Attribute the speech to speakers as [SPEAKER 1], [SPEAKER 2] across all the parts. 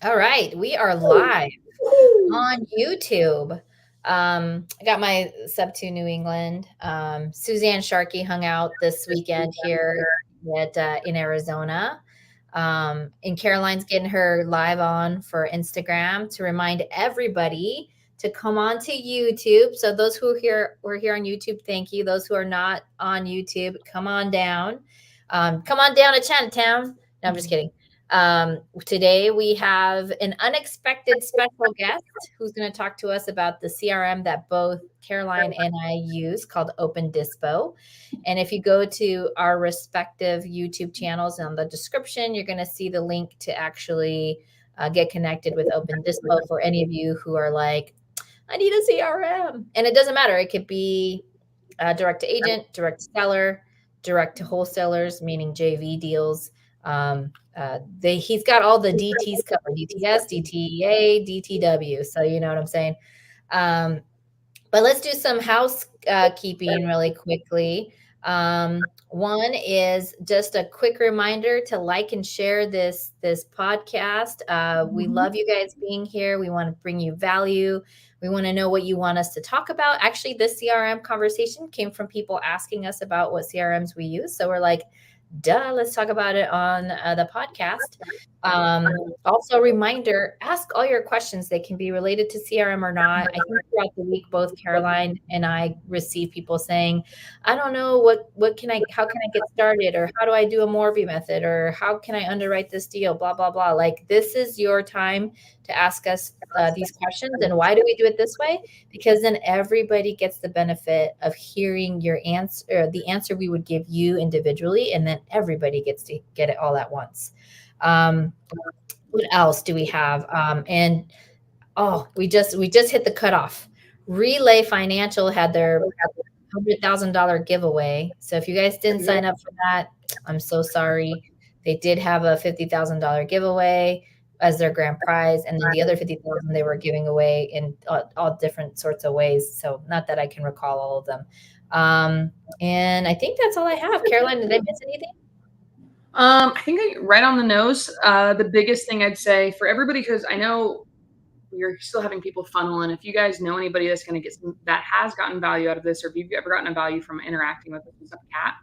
[SPEAKER 1] All right, we are live on YouTube. I got my sub to New England. Suzanne Sharkey hung out this weekend here in Arizona. And Caroline's getting her live on for Instagram to remind everybody to come on to YouTube. So those who were here on YouTube, thank you. Those who are not on YouTube, come on down. Come on down to Chinatown. No, I'm just kidding. Today we have an unexpected special guest who's going to talk to us about the CRM that both Caroline and I use called Open Dispo. And if you go to our respective YouTube channels on the description, you're going to see the link to actually get connected with Open Dispo for any of you who are like, I need a CRM. And it doesn't matter. It could be direct to agent, direct to seller, direct to wholesalers, meaning JV deals. He's got all the DTs covered: DTS, DTEA, DTW. So you know what I'm saying. But let's do some housekeeping really quickly. One is just a quick reminder to like and share this podcast. We love you guys being here. We want to bring you value. We want to know what you want us to talk about. Actually, this CRM conversation came from people asking us about what CRMs we use. So we're like, duh, let's talk about it on the podcast. Also, reminder, ask all your questions. They can be related to CRM or not. I think throughout the week, both Caroline and I receive people saying, I don't know how can I get started? Or how do I do a Morby method? Or how can I underwrite this deal? Blah, blah, blah. Like, this is your time to ask us these questions. And why do we do it this way? Because then everybody gets the benefit of hearing your answer, the answer we would give you individually, and then everybody gets to get it all at once. What else do we have? We just hit the cutoff. Relay Financial had their $100,000 giveaway. So if you guys didn't sign up for that, I'm so sorry. They did have a $50,000 giveaway as their grand prize, and then the other 50,000 they were giving away in all different sorts of ways. So not that I can recall all of them. And I think that's all I have. Caroline, did I miss anything?
[SPEAKER 2] I think right on the nose. The biggest thing I'd say for everybody, because I know we're still having people funnel, and if you guys know anybody that's going to that has gotten value out of this, or if you've ever gotten a value from interacting with us with Cat,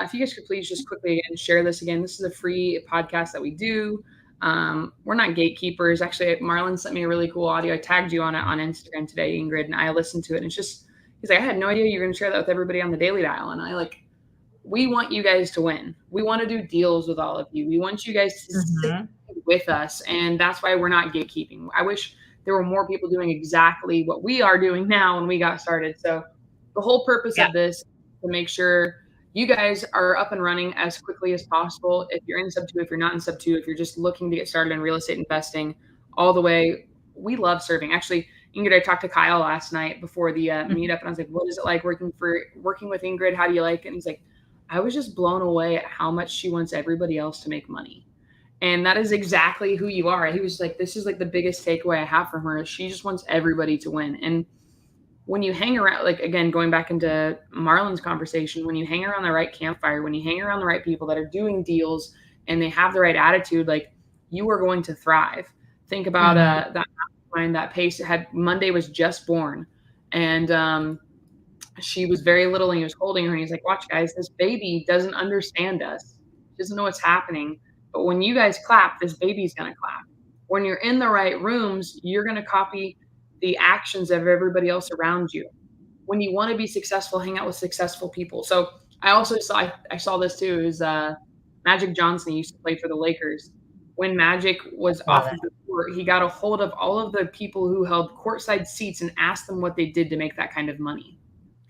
[SPEAKER 2] if you guys could please just quickly again share this again. This is a free podcast that we do. We're not gatekeepers. Actually, Marlon sent me a really cool audio. I tagged you on it on Instagram today, Ingrid, and I listened to it. And it's just, he's like, I had no idea you were going to share that with everybody on the Daily Dial. And we want you guys to win. We want to do deals with all of you. We want you guys to stick with us. And that's why we're not gatekeeping. I wish there were more people doing exactly what we are doing now when we got started. So the whole purpose of this is to make sure you guys are up and running as quickly as possible. If you're in sub 2, if you're not in sub 2, if you're just looking to get started in real estate investing, all the way, we love serving. Actually, Ingrid, I talked to Kyle last night before the meetup, and I was like, what is it like working with Ingrid? How do you like it? And he's like, I was just blown away at how much she wants everybody else to make money. And that is exactly who you are. He was like, this is like the biggest takeaway I have from her. She just wants everybody to win. And when you hang around, like, again, going back into Marlon's conversation, when you hang around the right campfire, when you hang around the right people that are doing deals and they have the right attitude, like, you are going to thrive. Think about that mastermind that Pace had. Monday was just born. And she was very little, and he was holding her, and he's like, watch, guys, this baby doesn't understand us. She doesn't know what's happening. But when you guys clap, this baby's going to clap. When you're in the right rooms, you're going to copy the actions of everybody else around you. When you want to be successful, hang out with successful people. So I also saw this too, is Magic Johnson. He used to play for the Lakers. When Magic was off of the court, he got a hold of all of the people who held courtside seats and asked them what they did to make that kind of money.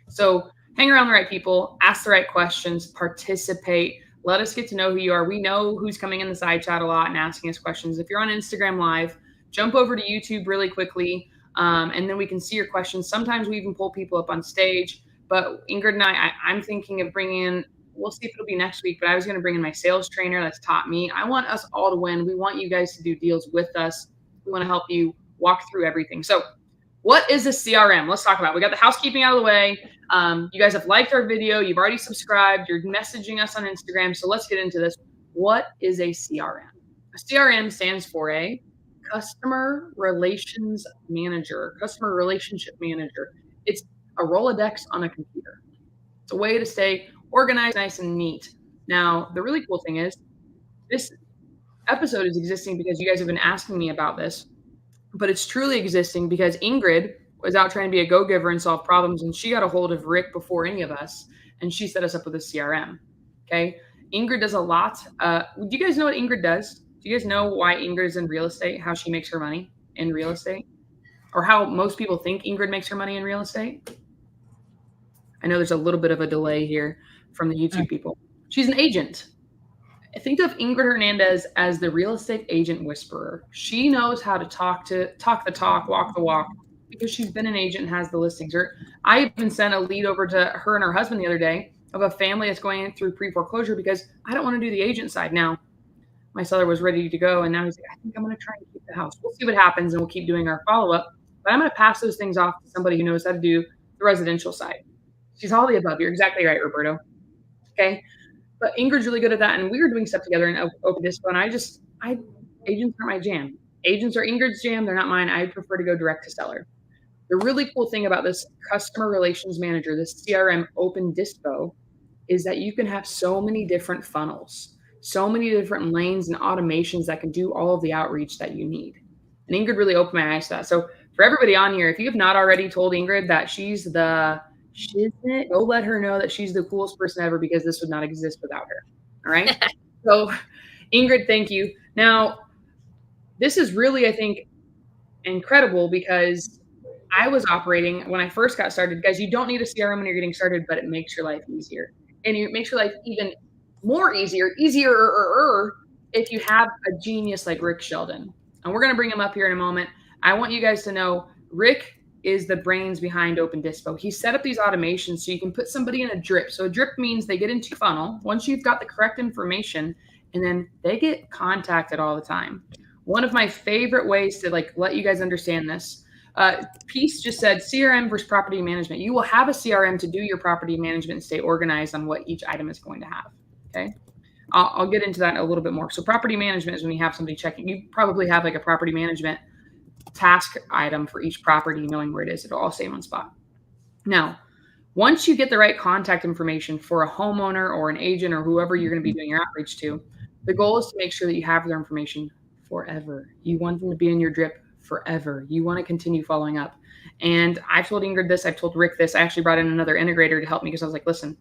[SPEAKER 2] So hang around the right people, ask the right questions, participate. Let us get to know who you are. We know who's coming in the side chat a lot and asking us questions. If you're on Instagram Live, jump over to YouTube really quickly, and then we can see your questions. Sometimes we even pull people up on stage. But Ingrid and I'm thinking of bringing in, we'll see if it'll be next week, but I was going to bring in my sales trainer that's taught me. I want us all to win. We want you guys to do deals with us. We want to help you walk through everything. So what is a CRM? Let's talk about it. We got the housekeeping out of the way. You guys have liked our video. You've already subscribed. You're messaging us on Instagram. So let's get into this. What is a CRM? A CRM stands for a customer relations manager, customer relationship manager. It's a Rolodex on a computer. It's a way to stay organized, nice and neat. Now, the really cool thing is this episode is existing because you guys have been asking me about this, but it's truly existing because Ingrid was out trying to be a go-giver and solve problems, and she got a hold of Rick before any of us, and she set us up with a CRM. Okay. Ingrid does a lot. Do you guys know what Ingrid does? Do you guys know why Ingrid is in real estate, how she makes her money in real estate? Or how most people think Ingrid makes her money in real estate? I know there's a little bit of a delay here from the YouTube people. She's an agent. Think of Ingrid Hernandez as the real estate agent whisperer. She knows how to talk the talk, walk the walk, because she's been an agent and has the listings. Or I even sent a lead over to her and her husband the other day of a family that's going through pre-foreclosure because I don't want to do the agent side. Now, my seller was ready to go, and now he's like, I think I'm going to try and keep the house. We'll see what happens, and we'll keep doing our follow-up. But I'm going to pass those things off to somebody who knows how to do the residential side. She's all the above. You're exactly right, Roberto. Okay. But Ingrid's really good at that, and we were doing stuff together in Open Dispo, and agents aren't my jam. Agents are Ingrid's jam. They're not mine. I prefer to go direct to seller. The really cool thing about this customer relations manager, this CRM Open Dispo, is that you can have so many different funnels, so many different lanes and automations that can do all of the outreach that you need. And Ingrid really opened my eyes to that. So for everybody on here, if you have not already told Ingrid that she's the shiznit, go let her know that she's the coolest person ever, because this would not exist without her. All right. So Ingrid, thank you. Now, this is really, I think, incredible because I was operating when I first got started. Guys, you don't need a CRM when you're getting started, but it makes your life easier. And it makes your life even more easier if you have a genius like Rick Sheldon. And we're going to bring him up here in a moment. I want you guys to know Rick is the brains behind Open Dispo. He set up these automations so you can put somebody in a drip. So a drip means they get into funnel once you've got the correct information, and then they get contacted all the time. One of my favorite ways to let you guys understand this, Peace just said CRM versus property management. You will have a CRM to do your property management and stay organized on what each item is going to have. Okay. I'll get into that a little bit more. So property management is when you have somebody checking. You probably have like a property management task item for each property, knowing where it is. It'll all stay in one spot. Now, once you get the right contact information for a homeowner or an agent or whoever you're going to be doing your outreach to, the goal is to make sure that you have their information forever. You want them to be in your drip forever. You want to continue following up. And I've told Ingrid this. I've told Rick this. I actually brought in another integrator to help me because I was like, listen,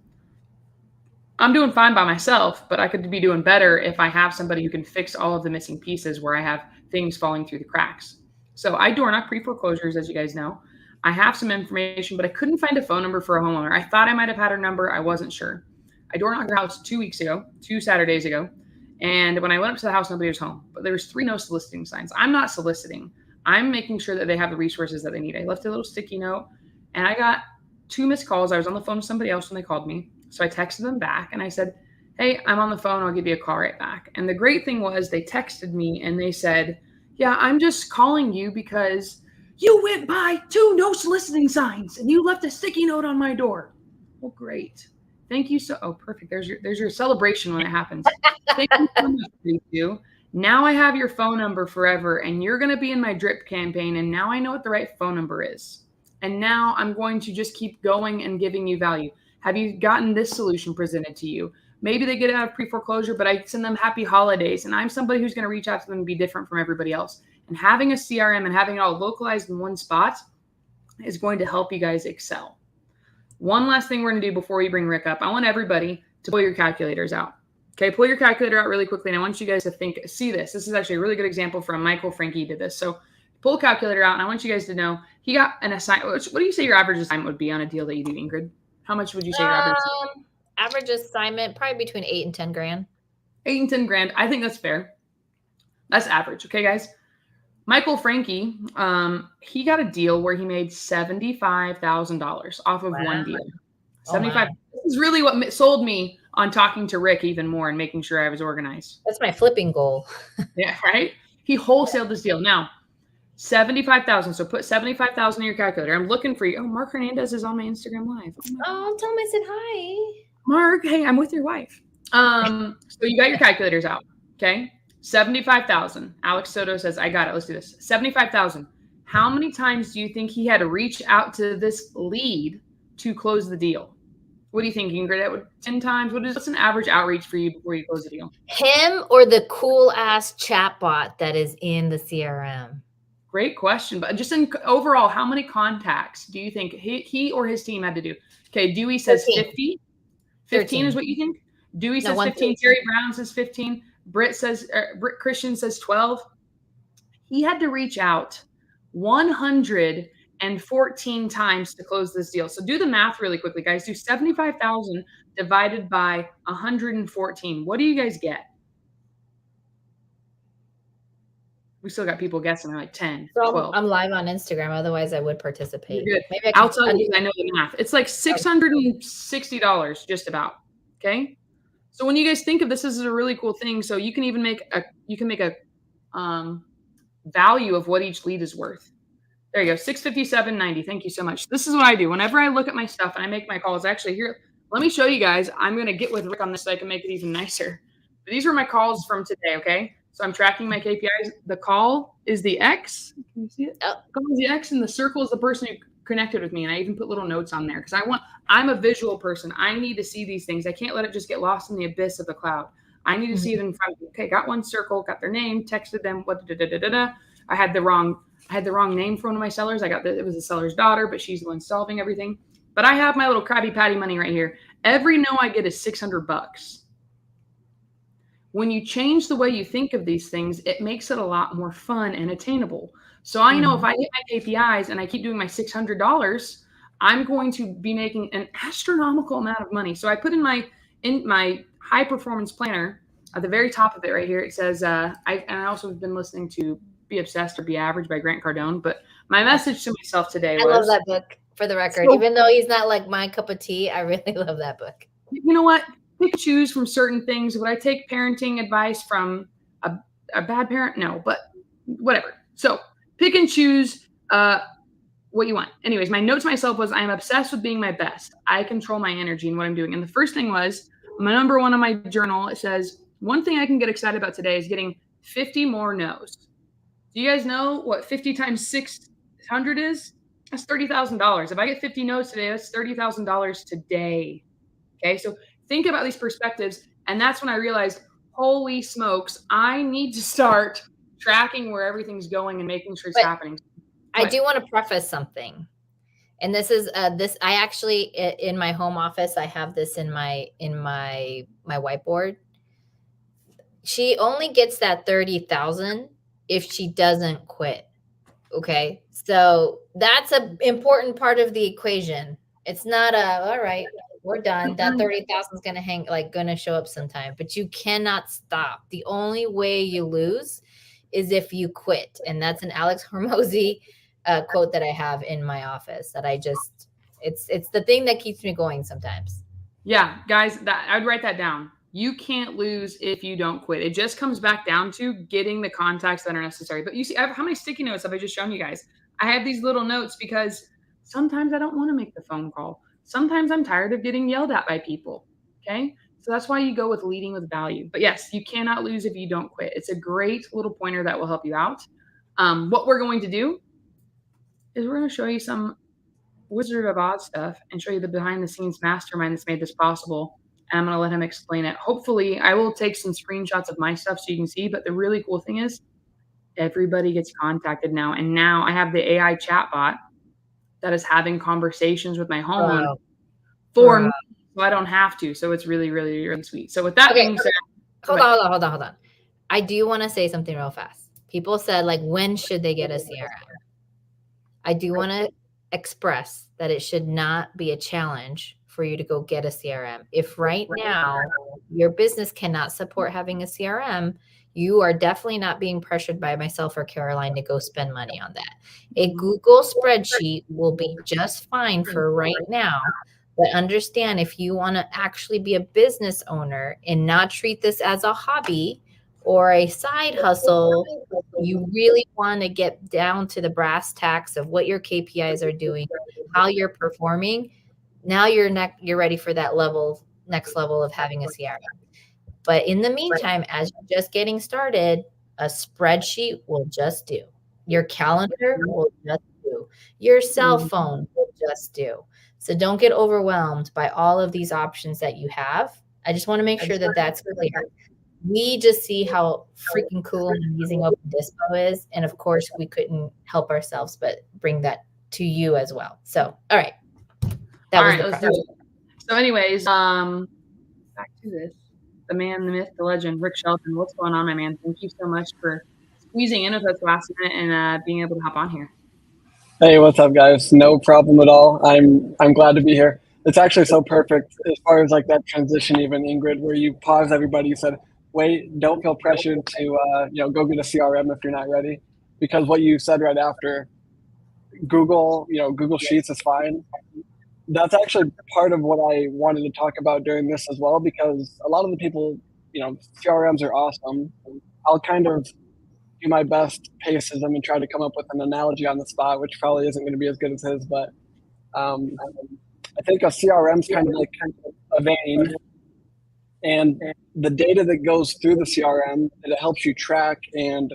[SPEAKER 2] I'm doing fine by myself, but I could be doing better if I have somebody who can fix all of the missing pieces where I have things falling through the cracks. So I door knock pre-foreclosures, as you guys know. I have some information, but I couldn't find a phone number for a homeowner. I thought I might have had her number. I wasn't sure. I door knocked her house 2 Saturdays ago. And when I went up to the house, nobody was home. But there was 3 no soliciting signs. I'm not soliciting. I'm making sure that they have the resources that they need. I left a little sticky note, and I got 2 missed calls. I was on the phone with somebody else when they called me. So I texted them back, and I said, hey, I'm on the phone. I'll give you a call right back. And the great thing was they texted me, and they said, yeah, I'm just calling you because you went by 2 no soliciting signs, and you left a sticky note on my door. Well, great. Thank you. Oh, perfect. There's your celebration when it happens. Thank you so much, you. Now I have your phone number forever, and you're going to be in my drip campaign. And now I know what the right phone number is. And now I'm going to just keep going and giving you value. Have you gotten this solution presented to you? Maybe they get out of pre-foreclosure, but I send them happy holidays. And I'm somebody who's going to reach out to them and be different from everybody else. And having a CRM and having it all localized in one spot is going to help you guys excel. One last thing we're going to do before we bring Rick up. I want everybody to pull your calculators out. Okay, pull your calculator out really quickly. And I want you guys to see this. This is actually a really good example from Michael Frankie did this. So pull a calculator out, and I want you guys to know he got an assignment. What do you say your average assignment would be on a deal that you do, Ingrid? How much would you say your average?
[SPEAKER 1] Average assignment, probably between 8 and 10 grand.
[SPEAKER 2] 8 and 10 grand. I think that's fair. That's average. Okay, guys. Michael Frankie, he got a deal where he made $75,000 off of one deal. 75. This is really what sold me on talking to Rick even more and making sure I was organized.
[SPEAKER 1] That's my flipping goal.
[SPEAKER 2] Yeah, right? He wholesaled this deal. Now, 75,000. So put 75,000 in your calculator. I'm looking for you. Oh, Mark Hernandez is on my Instagram Live.
[SPEAKER 1] Oh, tell him I said hi.
[SPEAKER 2] Mark, hey, I'm with your wife. So you got your calculators out. Okay. 75,000. Alex Soto says, I got it. Let's do this. 75,000. How many times do you think he had to reach out to this lead to close the deal? What do you think, Ingrid? 10 times? What's an average outreach for you before you close the deal?
[SPEAKER 1] Him or the cool ass chatbot that is in the CRM?
[SPEAKER 2] Great question. But just in overall, how many contacts do you think he or his team had to do? Okay, Dewey says 50. 15 is what you think? Dewey says 15. Terry Brown says 15. Britt Christian says 12. He had to reach out 114 times to close this deal. So do the math really quickly, guys. Do 75,000 divided by 114. What do you guys get? We still got people guessing. They're like 10, 12.
[SPEAKER 1] I'm live on Instagram. Otherwise, I would participate.
[SPEAKER 2] You're good. Maybe I'll tell you, I know the math. It's like $660 just about. Okay. So when you guys think of this is a really cool thing. So you can even make a value of what each lead is worth. There you go. $657.90. Thank you so much. This is what I do. Whenever I look at my stuff and I make my calls, actually here, let me show you guys. I'm going to get with Rick on this so I can make it even nicer. But these were my calls from today. Okay. So I'm tracking my KPIs. The call is the X. Can you see it? The call is the X and the circle is the person who connected with me. And I even put little notes on there because I'm a visual person. I need to see these things. I can't let it just get lost in the abyss of the cloud. I need to see it in front of me. Okay, got one circle, got their name, texted them. I had the wrong name for one of my sellers. It was the seller's daughter, but she's the one solving everything. But I have my little Krabby Patty money right here. Every no I get is $600. When you change the way you think of these things, it makes it a lot more fun and attainable. So I know if I get my KPIs and I keep doing my $600, I'm going to be making an astronomical amount of money. So I put in my high performance planner at the very top of it right here. It says, I also have been listening to Be Obsessed or Be Average by Grant Cardone. But my message to myself today was,
[SPEAKER 1] I love that book, for the record. So, even though he's not like my cup of tea, I really love that book.
[SPEAKER 2] You know what? Pick and choose from certain things. Would I take parenting advice from a bad parent? No, but whatever. So pick and choose what you want. Anyways, my note to myself was, I am obsessed with being my best. I control my energy and what I'm doing. And the first thing was, my number one on my journal, it says, one thing I can get excited about today is getting 50 more no's. Do you guys know what 50 times 600 is? That's $30,000. If I get 50 no's today, that's $30,000 today. Okay, so think about these perspectives. And that's when I realized, holy smokes, I need to start tracking where everything's going and making sure it's happening.
[SPEAKER 1] I do want to preface something. And this is I actually, in my home office, I have this in my whiteboard. She only gets that 30,000 if she doesn't quit. Okay. So that's an important part of the equation. It's not all right, we're done. That 30,000 is gonna show up sometime, but you cannot stop. The only way you lose is if you quit. And that's an Alex Hormozy quote that I have in my office that it's the thing that keeps me going sometimes.
[SPEAKER 2] Yeah, guys, I'd write that down. You can't lose if you don't quit. It just comes back down to getting the contacts that are necessary. But you see, how many sticky notes have I just shown you guys? I have these little notes because sometimes I don't want to make the phone call. Sometimes I'm tired of getting yelled at by people. Okay. So that's why you go with leading with value. But yes, you cannot lose if you don't quit. It's a great little pointer that will help you out. What we're going to do is we're going to show you some Wizard of Oz stuff and show you the behind the scenes mastermind that's made this possible. And I'm going to let him explain it. Hopefully I will take some screenshots of my stuff so you can see, but the really cool thing is everybody gets contacted now. And now I have the AI chatbot that is having conversations with my homeowner for me, so I don't have to. So it's really, really, really sweet. So with that being said,
[SPEAKER 1] hold on. I do want to say something real fast. People said, like, when should they get a CRM? I do want to express that it should not be a challenge for you to go get a CRM. If right now your business cannot support having a CRM, you are definitely not being pressured by myself or Caroline to go spend money on that. A Google spreadsheet will be just fine for right now. But understand, if you want to actually be a business owner and not treat this as a hobby or a side hustle, you really want to get down to the brass tacks of what your KPIs are doing, how you're performing. Now you're ready for that next level of having a CRM. But in the meantime, as you're just getting started, a spreadsheet will just do. Your calendar will just do. Your cell phone will just do. So don't get overwhelmed by all of these options that you have. I just want to make sure that that's clear. We just see how freaking cool and amazing Open Dispo is. And of course, we couldn't help ourselves but bring that to you as well. So, all right.
[SPEAKER 2] Let's do it. So anyways, back to this. The man, the myth, the legend, Rick Shelton. What's going on, my man? Thank you so much for squeezing in with us last minute and being able to hop on here.
[SPEAKER 3] Hey, what's up, guys? No problem at all. I'm glad to be here. It's actually so perfect as far as like that transition, even Ingrid, where you pause everybody. You said, "Wait, don't feel pressured to go get a CRM if you're not ready," because what you said right after, Google Sheets is fine. That's actually part of what I wanted to talk about during this as well, because a lot of the people, CRMs are awesome. I'll kind of do my best paces and try to come up with an analogy on the spot, which probably isn't going to be as good as his, but I think a CRM is kind of like a vein, and the data that goes through the CRM, it helps you track and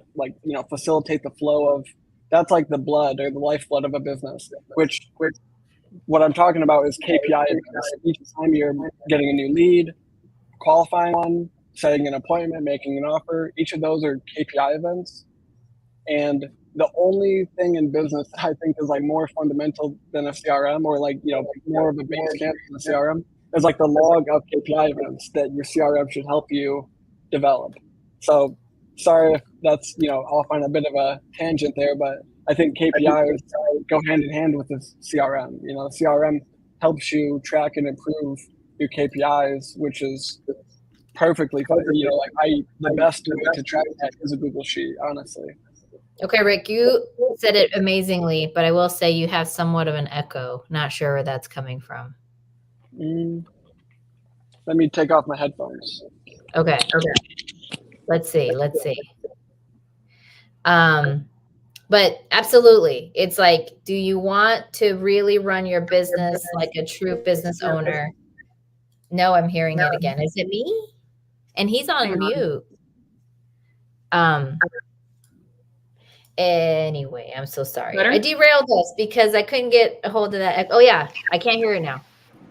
[SPEAKER 3] facilitate the flow of, that's like the blood or the lifeblood of a business, which what I'm talking about is KPI. Each time you're getting a new lead, qualifying one, setting an appointment, making an offer, each of those are KPI events. And the only thing in business that I think is like more fundamental than a CRM, or more of a base camp than a CRM, is like the log of KPI events that your CRM should help you develop. So sorry if that's, I'll find a bit of a tangent there, but I think KPIs go hand in hand with the CRM. CRM helps you track and improve your KPIs, which is perfectly clear. The best way to track that is a Google Sheet, honestly.
[SPEAKER 1] Okay, Rick, you said it amazingly, but I will say you have somewhat of an echo. Not sure where that's coming from.
[SPEAKER 3] Let me take off my headphones.
[SPEAKER 1] Okay. Let's see. But absolutely, it's like, do you want to really run your business like a true business owner? No, I'm hearing it again. Is it me? And he's on mute. Anyway, I'm so sorry.
[SPEAKER 2] Better?
[SPEAKER 1] I derailed us because I couldn't get a hold of that. Oh yeah, I can't hear it now.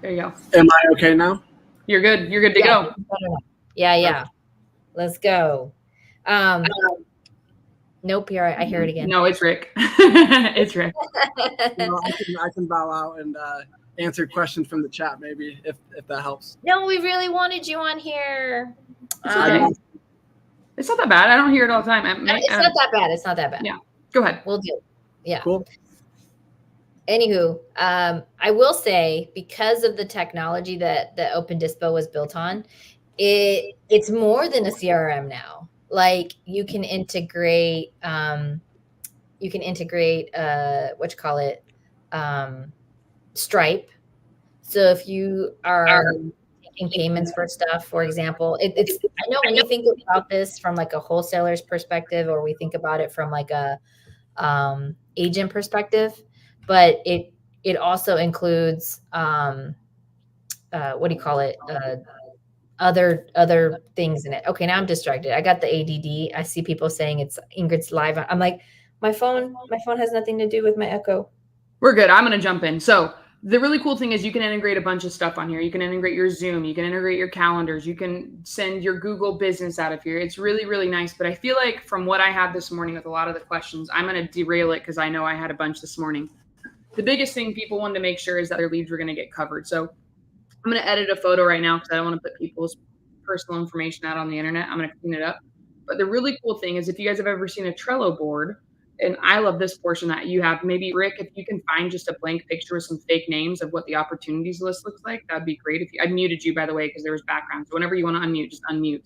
[SPEAKER 2] There you go.
[SPEAKER 3] Am I okay now?
[SPEAKER 2] You're good. You're good to go.
[SPEAKER 1] Yeah. Let's go. Nope, I hear it again.
[SPEAKER 2] No, it's Rick. It's Rick.
[SPEAKER 3] I can bow out and answer questions from the chat, maybe, if that helps.
[SPEAKER 1] No, we really wanted you on here.
[SPEAKER 2] It's not that bad. I don't hear it all the time.
[SPEAKER 1] It's not that bad.
[SPEAKER 2] Yeah. Go ahead.
[SPEAKER 1] We'll do it. Yeah.
[SPEAKER 3] Cool.
[SPEAKER 1] Anywho, I will say, because of the technology that Open Dispo was built on, it's more than a CRM now. Like you can integrate Stripe. So if you are taking payments for stuff, for example, it's I know when you think about this from like a wholesaler's perspective, or we think about it from like a agent perspective, but it also includes other things in it. Okay, now I'm distracted. I got the ADD. I see people saying it's Ingrid's live. I'm like, my phone has nothing to do with my echo.
[SPEAKER 2] We're good. I'm going to jump in. So the really cool thing is you can integrate a bunch of stuff on here. You can integrate your Zoom. You can integrate your calendars. You can send your Google Business out of here. It's really, really nice. But I feel like from what I had this morning with a lot of the questions, I'm going to derail it because I know I had a bunch this morning. The biggest thing people wanted to make sure is that their leads were going to get covered. So I'm going to edit a photo right now because I don't want to put people's personal information out on the internet. I'm going to clean it up. But the really cool thing is, if you guys have ever seen a Trello board, and I love this portion that you have, maybe Rick, if you can find just a blank picture with some fake names of what the opportunities list looks like, that'd be great. I muted you, by the way, because there was background. So whenever you want to unmute, just unmute.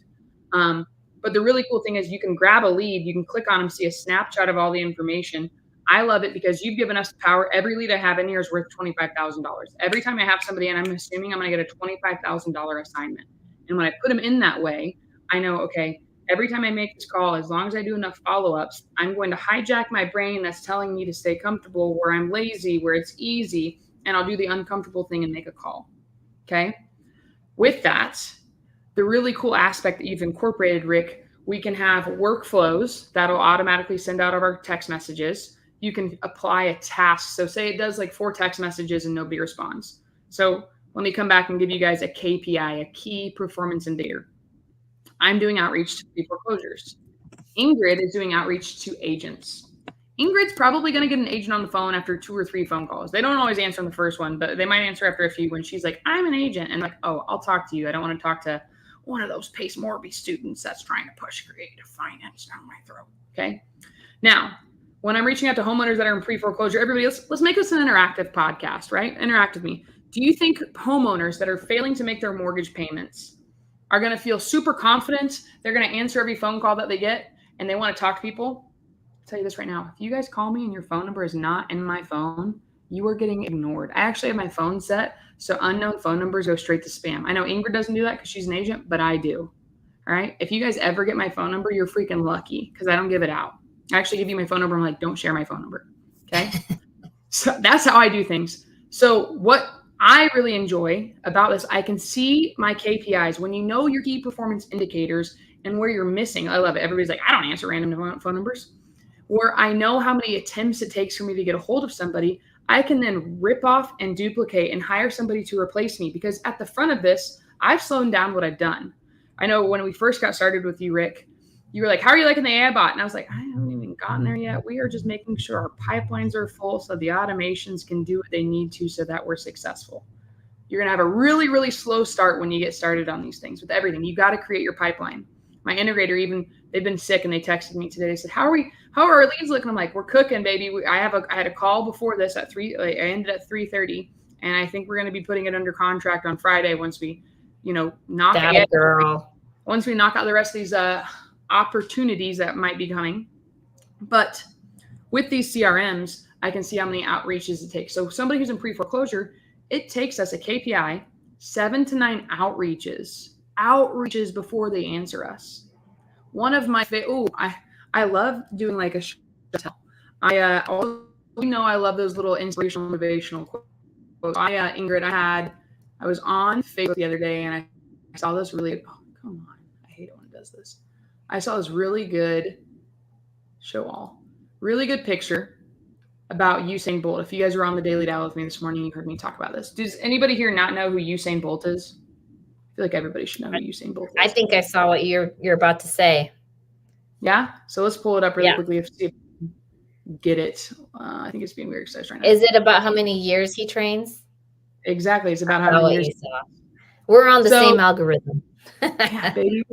[SPEAKER 2] But the really cool thing is you can grab a lead, you can click on them, see a snapshot of all the information. I love it because you've given us the power. Every lead I have in here is worth $25,000. Every time I have somebody in, I'm assuming I'm going to get a $25,000 assignment. And when I put them in that way, I know, okay, every time I make this call, as long as I do enough follow-ups, I'm going to hijack my brain that's telling me to stay comfortable, where I'm lazy, where it's easy, and I'll do the uncomfortable thing and make a call. Okay? With that, the really cool aspect that you've incorporated, Rick, we can have workflows that'll automatically send out our text messages. You can apply a task. So say it does like 4 text messages and nobody responds. So let me come back and give you guys a KPI, a key performance indicator. I'm doing outreach to pre-foreclosures. Ingrid is doing outreach to agents. Ingrid's probably going to get an agent on the phone after 2 or 3 phone calls. They don't always answer on the first one, but they might answer after a few when she's like, I'm an agent. And like, oh, I'll talk to you. I don't want to talk to one of those Pace Morby students that's trying to push creative finance down my throat. Okay. Now, when I'm reaching out to homeowners that are in pre-foreclosure, everybody, let's make this an interactive podcast, right? Interact with me. Do you think homeowners that are failing to make their mortgage payments are going to feel super confident? They're going to answer every phone call that they get and they want to talk to people? I'll tell you this right now. If you guys call me and your phone number is not in my phone, you are getting ignored. I actually have my phone set so unknown phone numbers go straight to spam. I know Ingrid doesn't do that because she's an agent, but I do. All right. If you guys ever get my phone number, you're freaking lucky because I don't give it out. I actually give you my phone number. I'm like, don't share my phone number. Okay. So that's how I do things. So what I really enjoy about this, I can see my KPIs when you know your key performance indicators and where you're missing. I love it. Everybody's like, I don't answer random phone numbers. Where I know how many attempts it takes for me to get a hold of somebody, I can then rip off and duplicate and hire somebody to replace me because at the front of this, I've slowed down what I've done. I know when we first got started with you, Rick, you were like, how are you liking the AI bot? And I was like, I haven't even gotten there yet. We are just making sure our pipelines are full so the automations can do what they need to so that we're successful. You're going to have a really, really slow start when you get started on these things with everything. You got to create your pipeline. My integrator, even they've been sick and they texted me today. They said, how are our leads looking? I'm like, we're cooking, baby. I had a call before this at 3. I ended at 3:30, and I think we're going to be putting it under contract on Friday once we, knock out the rest of these opportunities that might be coming. But with these CRMs, I can see how many outreaches it takes. So somebody who's in pre-foreclosure, it takes us a KPI, 7 to 9 outreaches before they answer us. One of my I love doing like a show tell. I love those little inspirational, motivational quotes. Ingrid, I was on Facebook the other day and I saw this really, oh, come on. I hate it when it does this. I saw this really good really good picture about Usain Bolt. If you guys were on the Daily Dial with me this morning, you heard me talk about this. Does anybody here not know who Usain Bolt is? I feel like everybody should know who Usain Bolt is.
[SPEAKER 1] I think I saw what you're about to say.
[SPEAKER 2] Yeah? So let's pull it up really quickly if you get it. I think it's being weird exercise right now.
[SPEAKER 1] Is it about how many years he trains?
[SPEAKER 2] Exactly. It's about how many years.
[SPEAKER 1] We're on the same algorithm.
[SPEAKER 2] Yeah, baby.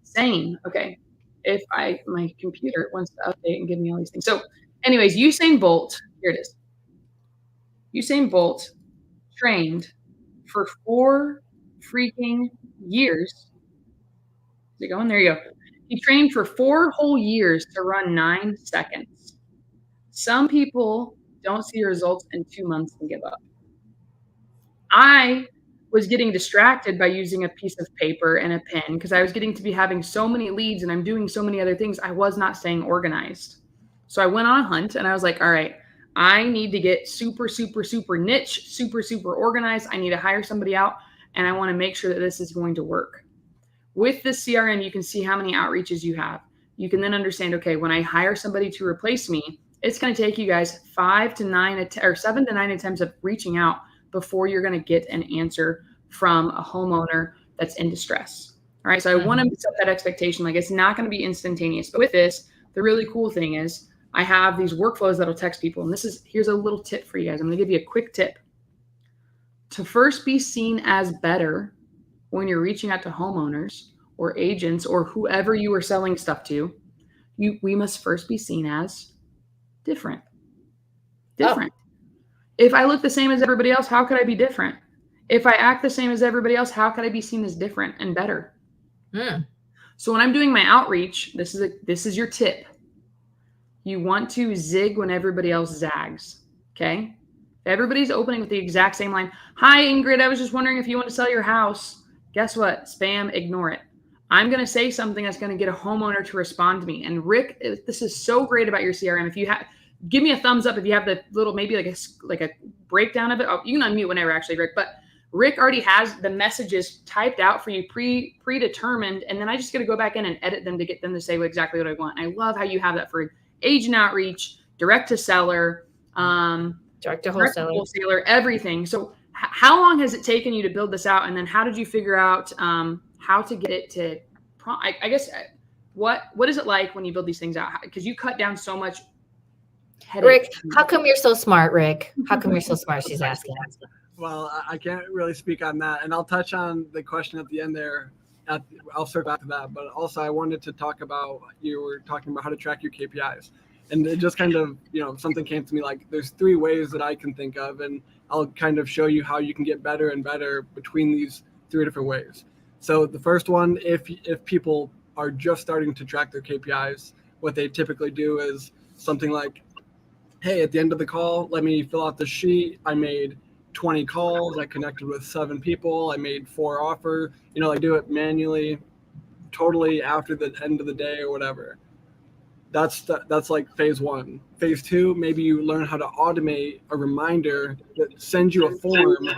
[SPEAKER 2] Same. Okay. If my computer wants to update and give me all these things. So anyways, Usain Bolt, here it is. Usain Bolt trained for 4 freaking years. Is it going? There you go. He trained for 4 whole years to run 9 seconds. Some people don't see results in 2 months and give up. I was getting distracted by using a piece of paper and a pen because I was getting to be having so many leads and I'm doing so many other things. I was not staying organized. So I went on a hunt and I was like, all right, I need to get super, super, super niche, super, super organized. I need to hire somebody out and I want to make sure that this is going to work. With this CRM, you can see how many outreaches you have. You can then understand, okay, when I hire somebody to replace me, it's going to take you guys 7 to 9 attempts of reaching out before you're going to get an answer from a homeowner that's in distress. All right. So I want to set that expectation. Like it's not going to be instantaneous. But with this, the really cool thing is I have these workflows that'll text people. And here's a little tip for you guys. I'm going to give you a quick tip. To first be seen as better when you're reaching out to homeowners or agents or whoever you are selling stuff to, we must first be seen as different. Different. If I look the same as everybody else, how could I be different? If I act the same as everybody else, how could I be seen as different and better? So when I'm doing my outreach, this is your tip. You want to zig when everybody else zags. Okay? If everybody's opening with the exact same line. Hi, Ingrid. I was just wondering if you want to sell your house. Guess what? Spam, ignore it. I'm going to say something that's going to get a homeowner to respond to me. And Rick, this is so great about your CRM. If you have, give me a thumbs up if you have the little, maybe like a breakdown of it. Oh, you can unmute whenever actually, Rick. But Rick already has the messages typed out for you, predetermined, and then I just got to go back in and edit them to get them to say exactly what I want. I love how you have that for agent outreach, direct to seller,
[SPEAKER 1] direct to wholesaler,
[SPEAKER 2] everything. So how long has it taken you to build this out? And then how did you figure out how to get it to, I guess, what is it like when you build these things out? Because you cut down so much headache.
[SPEAKER 1] Rick, how come you're so smart, Rick? How come you're so smart, she's asking.
[SPEAKER 3] Well, I can't really speak on that. And I'll touch on the question at the end there. I'll circle back to that. But also I wanted to talk about, you were talking about how to track your KPIs. And it just kind of, something came to me like there's 3 ways that I can think of. And I'll kind of show you how you can get better and better between these 3 different ways. So the first one, if people are just starting to track their KPIs, what they typically do is something like, hey, at the end of the call, let me fill out the sheet. I made 20 calls. I connected with 7 people. I made 4 offers. I do it manually, totally after the end of the day or whatever. That's like phase 1. Phase 2, maybe you learn how to automate a reminder that sends you a form,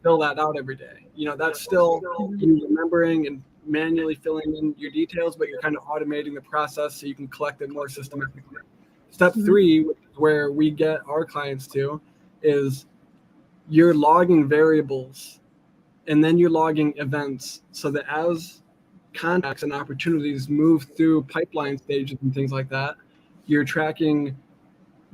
[SPEAKER 3] fill that out every day. That's still you remembering and manually filling in your details, but you're kind of automating the process so you can collect it more systematically. Step 3, which is where we get our clients to, is you're logging variables and then you're logging events so that as contacts and opportunities move through pipeline stages and things like that, you're tracking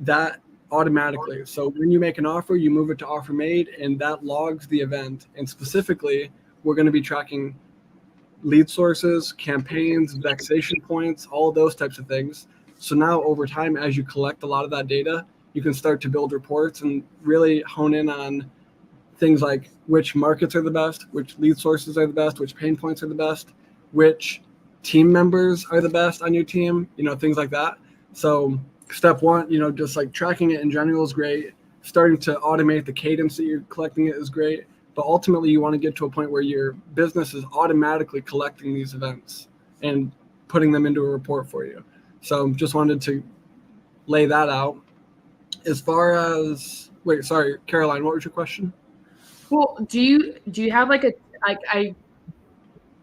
[SPEAKER 3] that automatically. So when you make an offer, you move it to offer made, and that logs the event. And specifically, we're going to be tracking lead sources, campaigns, vexation points, all those types of things. So now over time, as you collect a lot of that data, you can start to build reports and really hone in on things like which markets are the best, which lead sources are the best, which pain points are the best, which team members are the best on your team, things like that. So step 1, just like tracking it in general is great. Starting to automate the cadence that you're collecting it is great. But ultimately, you want to get to a point where your business is automatically collecting these events and putting them into a report for you. So just wanted to lay that out. As far as, Caroline, what was your question?
[SPEAKER 2] Well, do you have I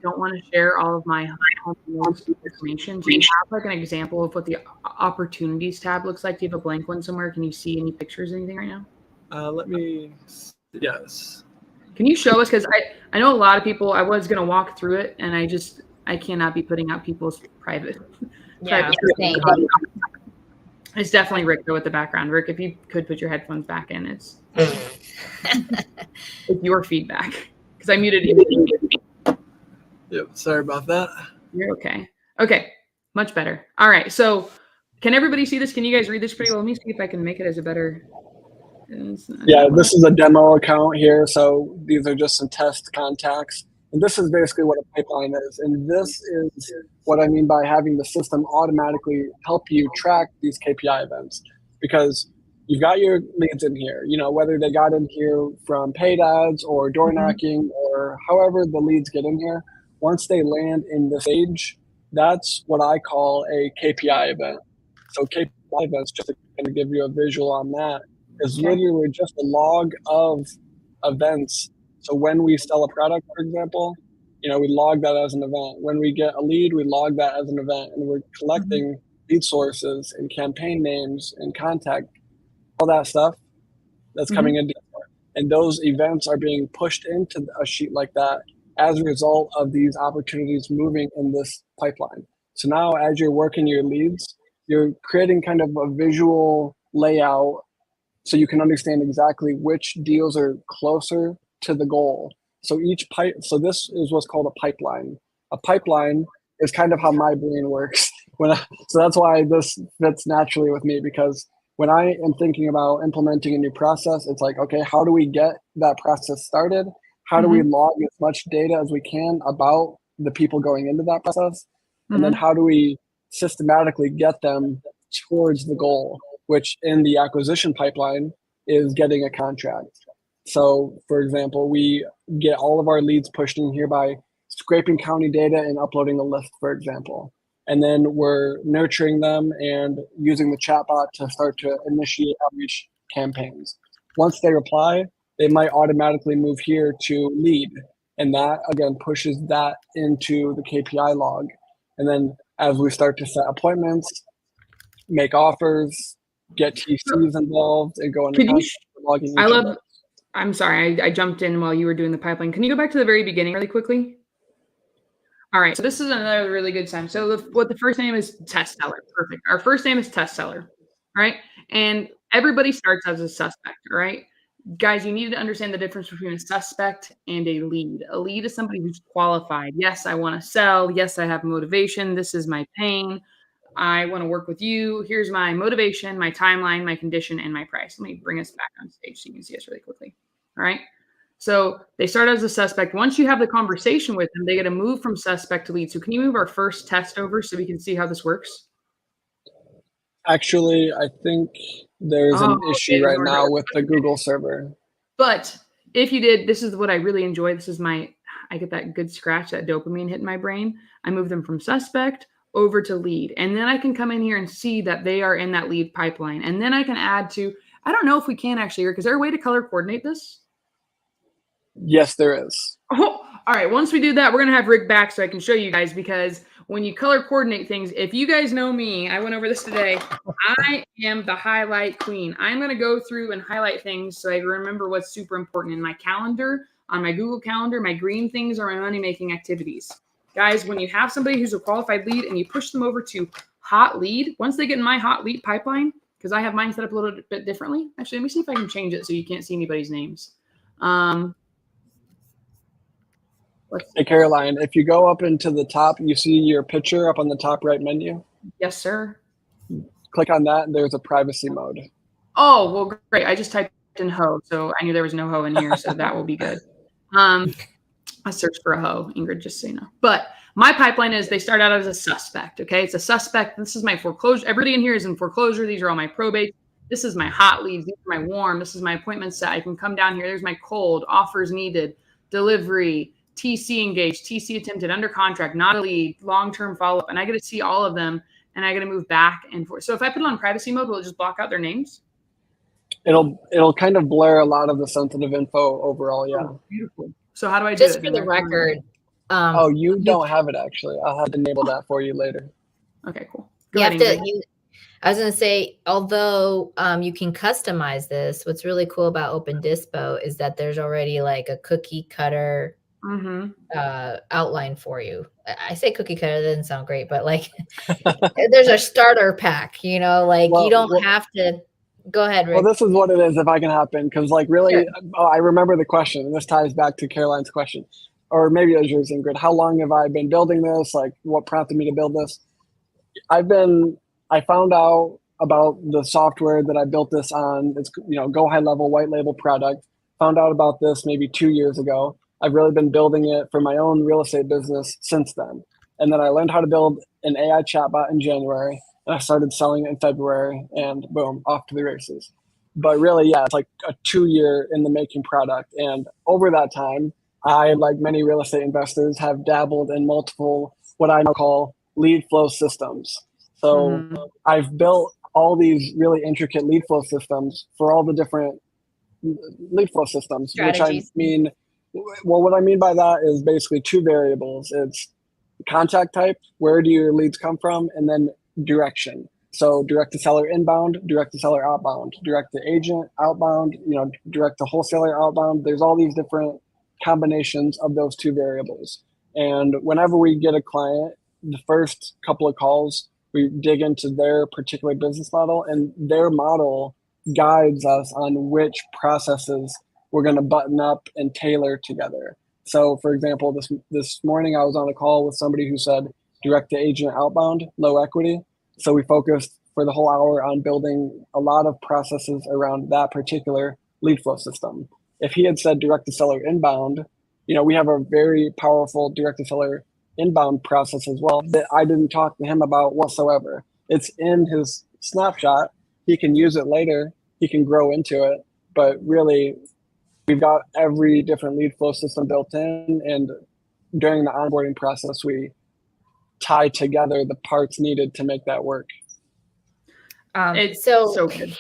[SPEAKER 2] don't want to share all of my information. Do you have an example of what the opportunities tab looks like? Do you have a blank one somewhere? Can you see any pictures or anything right now?
[SPEAKER 3] Let me, yes.
[SPEAKER 2] Can you show us? Because I know a lot of people, I was going to walk through it, and I cannot be putting out people's private.
[SPEAKER 1] Yeah,
[SPEAKER 2] It's definitely Rick, though, with the background. Rick, if you could put your headphones back in, it's your feedback. Because I muted you.
[SPEAKER 3] Yep, sorry about that.
[SPEAKER 2] You're okay. Okay, much better. All right, so can everybody see this? Can you guys read this pretty well? Let me see if I can make it as a better...
[SPEAKER 3] Yeah, this is a demo account here. So these are just some test contacts. And this is basically what a pipeline is. And this is what I mean by having the system automatically help you track these KPI events. Because you've got your leads in here, whether they got in here from paid ads or door knocking or however the leads get in here. Once they land in this stage, that's what I call a KPI event. So KPI events, just to kind of give you a visual on that, is literally just a log of events. So when we sell a product, for example, we log that as an event. When we get a lead, we log that as an event. And we're collecting lead sources and campaign names and contact, all that stuff that's coming into it. And those events are being pushed into a sheet like that as a result of these opportunities moving in this pipeline. So now as you're working your leads, you're creating kind of a visual layout so you can understand exactly which deals are closer to the goal. So so this is what's called a pipeline. A pipeline is kind of how my brain works. So that's why this fits naturally with me, because when I am thinking about implementing a new process, it's like, okay, how do we get that process started? How do we log as much data as we can about the people going into that process? And then how do we systematically get them towards the goal, which in the acquisition pipeline is getting a contract. So for example, we get all of our leads pushed in here by scraping county data and uploading a list, for example. And then we're nurturing them and using the chatbot to start to initiate outreach campaigns. Once they reply, it might automatically move here to lead. And that, again, pushes that into the KPI log. And then as we start to set appointments, make offers, get TCs involved, and go into logging each of those.
[SPEAKER 2] I'm sorry, I jumped in while you were doing the pipeline. Can you go back to the very beginning really quickly? All right, so this is another really good sign. So the first name is test seller. Perfect. Our first name is test seller, right? And everybody starts as a suspect, right? Guys, you need to understand the difference between a suspect and a lead. A lead is somebody who's qualified. Yes, I want to sell. Yes, I have motivation. This is my pain. I want to work with you. Here's my motivation, my timeline, my condition, and my price. Let me bring us back on stage so you can see us really quickly. All right. So they start as a suspect. Once you have the conversation with them, they get to move from suspect to lead. So can you move our first test over so we can see how this works?
[SPEAKER 3] Actually, I think there's an issue right now with the Google server.
[SPEAKER 2] But if you did, this is what I really enjoy. This is I get that good scratch, that dopamine hit in my brain. I move them from suspect over to lead. And then I can come in here and see that they are in that lead pipeline. And then I can add to, I don't know if we can actually, Eric, is there a way to color coordinate this?
[SPEAKER 3] Yes, there is.
[SPEAKER 2] Oh, all right. Once we do that, we're going to have Rick back so I can show you guys, because when you color coordinate things, if you guys know me, I went over this today. I am the highlight queen. I'm going to go through and highlight things so I remember what's super important in my calendar. On my Google Calendar, my green things are my money-making activities. Guys, when you have somebody who's a qualified lead and you push them over to hot lead, once they get in my hot lead pipeline, because I have mine set up a little bit differently. Actually, let me see if I can change it so you can't see anybody's names.
[SPEAKER 3] Hey, Caroline, if you go up into the top, you see your picture up on the top right menu?
[SPEAKER 2] Yes, sir.
[SPEAKER 3] Click on that, and there's a privacy mode.
[SPEAKER 2] Oh, well, great. I just typed in hoe, so I knew there was no hoe in here, so that will be good. I searched for a hoe, Ingrid, just so you know. But my pipeline is they start out as a suspect, okay? It's a suspect. This is my foreclosure. Everybody in here is in foreclosure. These are all my probate. This is my hot leads. These are my warm. This is my appointment set. I can come down here. There's my cold, offers needed, delivery, TC engaged, TC attempted, under contract, not a lead, long-term follow-up. And I get to see all of them, and I got to move back and forth. So if I put it on privacy mode, will it just block out their names?
[SPEAKER 3] It'll kind of blur a lot of the sensitive info overall, yeah.
[SPEAKER 2] Oh, beautiful. So how do I do
[SPEAKER 1] just
[SPEAKER 2] it?
[SPEAKER 1] for the record?
[SPEAKER 3] You don't have it, actually. I'll have to enable that for you later.
[SPEAKER 2] Okay, cool.
[SPEAKER 1] I was going to say, although you can customize this, what's really cool about Open Dispo is that there's already like a cookie cutter outline for you. I say cookie cutter, that doesn't sound great, but like there's a starter pack, you know, like you don't have to. Go ahead, Rick.
[SPEAKER 3] Well, this is what it is, if I can hop in, because like really, sure. I remember the question, and this ties back to Caroline's question, or maybe it was yours, Ingrid. How long have I been building this? Like, what prompted me to build this? I found out about the software that I built this on. It's, go high level, white label product. Found out about this maybe 2 years ago. I've really been building it for my own real estate business since then. And then I learned how to build an AI chatbot in January. And I started selling it in February, and boom, off to the races. But really, yeah, it's like a 2-year in the making product. And over that time, I, like many real estate investors, have dabbled in multiple, what I now call lead flow systems. So I've built all these really intricate lead flow systems for all the different lead flow systems, strategies. Which I mean, well, what I mean by that is basically 2 variables. It's contact type, where do your leads come from, and then direction. So direct to seller inbound, direct to seller outbound, direct to agent outbound, direct to wholesaler outbound. There's all these different combinations of those 2 variables. And whenever we get a client, the first couple of calls, we dig into their particular business model, and their model guides us on which processes we're going to button up and tailor together. So for example, this morning I was on a call with somebody who said direct to agent outbound, low equity. So we focused for the whole hour on building a lot of processes around that particular lead flow system. If he had said direct to seller inbound, we have a very powerful direct to seller inbound process as well that I didn't talk to him about whatsoever. It's in his snapshot. He can use it later. He can grow into it. But really, we've got every different lead flow system built in. And during the onboarding process, we tie together the parts needed to make that work.
[SPEAKER 2] It's so good.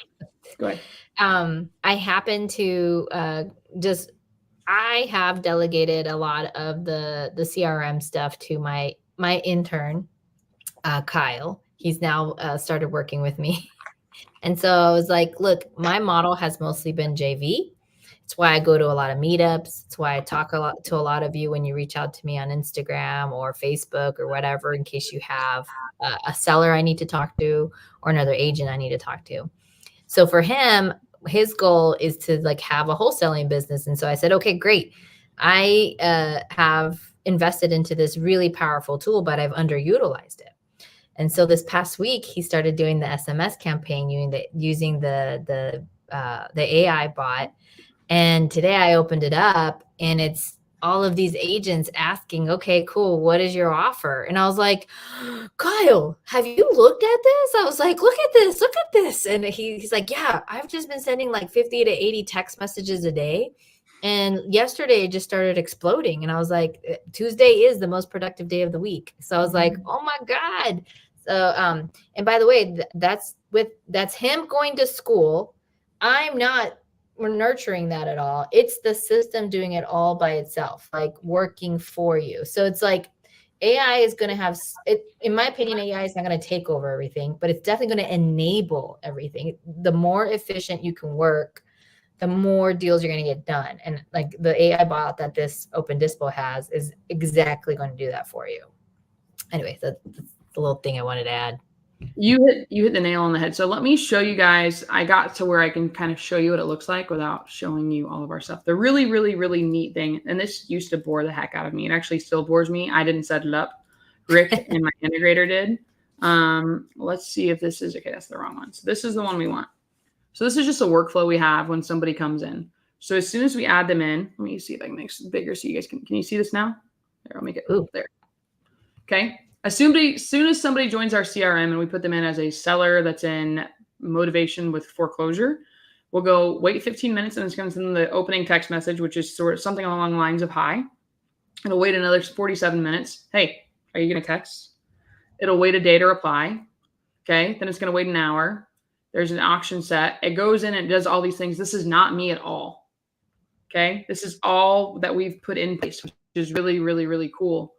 [SPEAKER 2] Go ahead.
[SPEAKER 1] I happen to I have delegated a lot of the CRM stuff to my intern, Kyle. He's now started working with me. And so I was like, look, my model has mostly been JV. It's why I go to a lot of meetups. It's why I talk to a lot of you when you reach out to me on Instagram or Facebook or whatever, in case you have a seller I need to talk to or another agent I need to talk to. So for him, his goal is to like have a wholesaling business. And so I said, okay, great. I have invested into this really powerful tool, but I've underutilized it. And so this past week, he started doing the SMS campaign using the AI bot. And today I opened it up, and it's all of these agents asking, okay, cool, what is your offer? And I was like, Kyle, have you looked at this? I was like, look at this. And he's like, yeah, I've just been sending like 50 to 80 text messages a day. And yesterday it just started exploding. And I was like, Tuesday is the most productive day of the week. So I was like, oh my God. So, and by the way, that's him going to school. I'm not nurturing that at all. It's the system doing it all by itself, like working for you. So it's like AI is going to have it. In my opinion, AI is not going to take over everything, but it's definitely going to enable everything. The more efficient you can work, the more deals you're going to get done. And like the AI bot that this Open Dispo has is exactly going to do that for you. Anyway, that's the little thing I wanted to add.
[SPEAKER 2] You hit the nail on the head. So let me show you guys. I got to where I can kind of show you what it looks like without showing you all of our stuff. The really, really, really neat thing, and this used to bore the heck out of me. It actually still bores me. I didn't set it up. Rick and my integrator did. Let's see if this is, okay, that's the wrong one. So this is the one we want. So this is just a workflow we have when somebody comes in. So as soon as we add them in, let me see if I can make it bigger so you guys can you see this now? There, I'll make it there. Okay. As soon as somebody joins our CRM and we put them in as a seller that's in motivation with foreclosure, we'll go wait 15 minutes and it's going to send them the opening text message, which is sort of something along the lines of hi. It'll wait another 47 minutes. Hey, are you going to text? It'll wait a day to reply. Okay. Then it's going to wait an hour. There's an auction set. It goes in and does all these things. This is not me at all. Okay. This is all that we've put in place, which is really, really, really cool.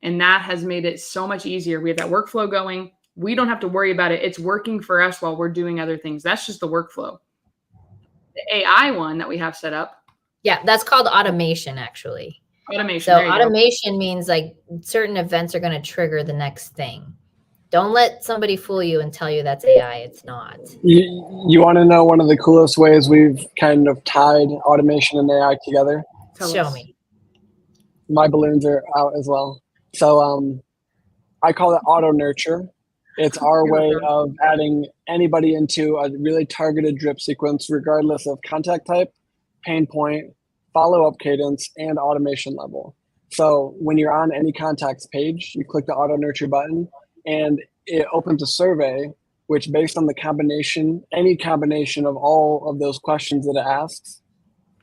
[SPEAKER 2] And that has made it so much easier. We have that workflow going. We don't have to worry about it. It's working for us while we're doing other things. That's just the workflow. The AI one that we have set up.
[SPEAKER 1] Yeah, that's called automation, actually.
[SPEAKER 2] Automation.
[SPEAKER 1] So automation means like certain events are going to trigger the next thing. Don't let somebody fool you and tell you that's AI. It's not.
[SPEAKER 3] You want to know one of the coolest ways we've kind of tied automation and AI together?
[SPEAKER 1] Show me.
[SPEAKER 3] My balloons are out as well. So I call it auto nurture. It's our way of adding anybody into a really targeted drip sequence, regardless of contact type, pain point, follow-up cadence, and automation level. So when you're on any contacts page, you click the auto nurture button and it opens a survey, which based on the combination, any combination of all of those questions that it asks,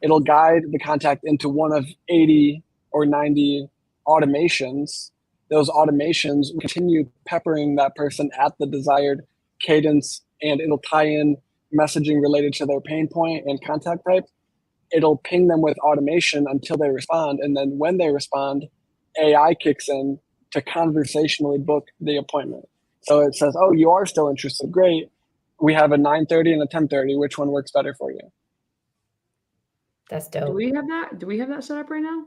[SPEAKER 3] it'll guide the contact into one of 80 or 90 automations. Those automations will continue peppering that person at the desired cadence, and it'll tie in messaging related to their pain point and contact type. It'll ping them with automation until they respond. And then when they respond, AI kicks in to conversationally book the appointment. So it says, oh, you are still interested. Great. We have a 9:30 and a 10:30. Which one works better for you?
[SPEAKER 1] That's dope.
[SPEAKER 2] Do we have that? Do we have that set up right now?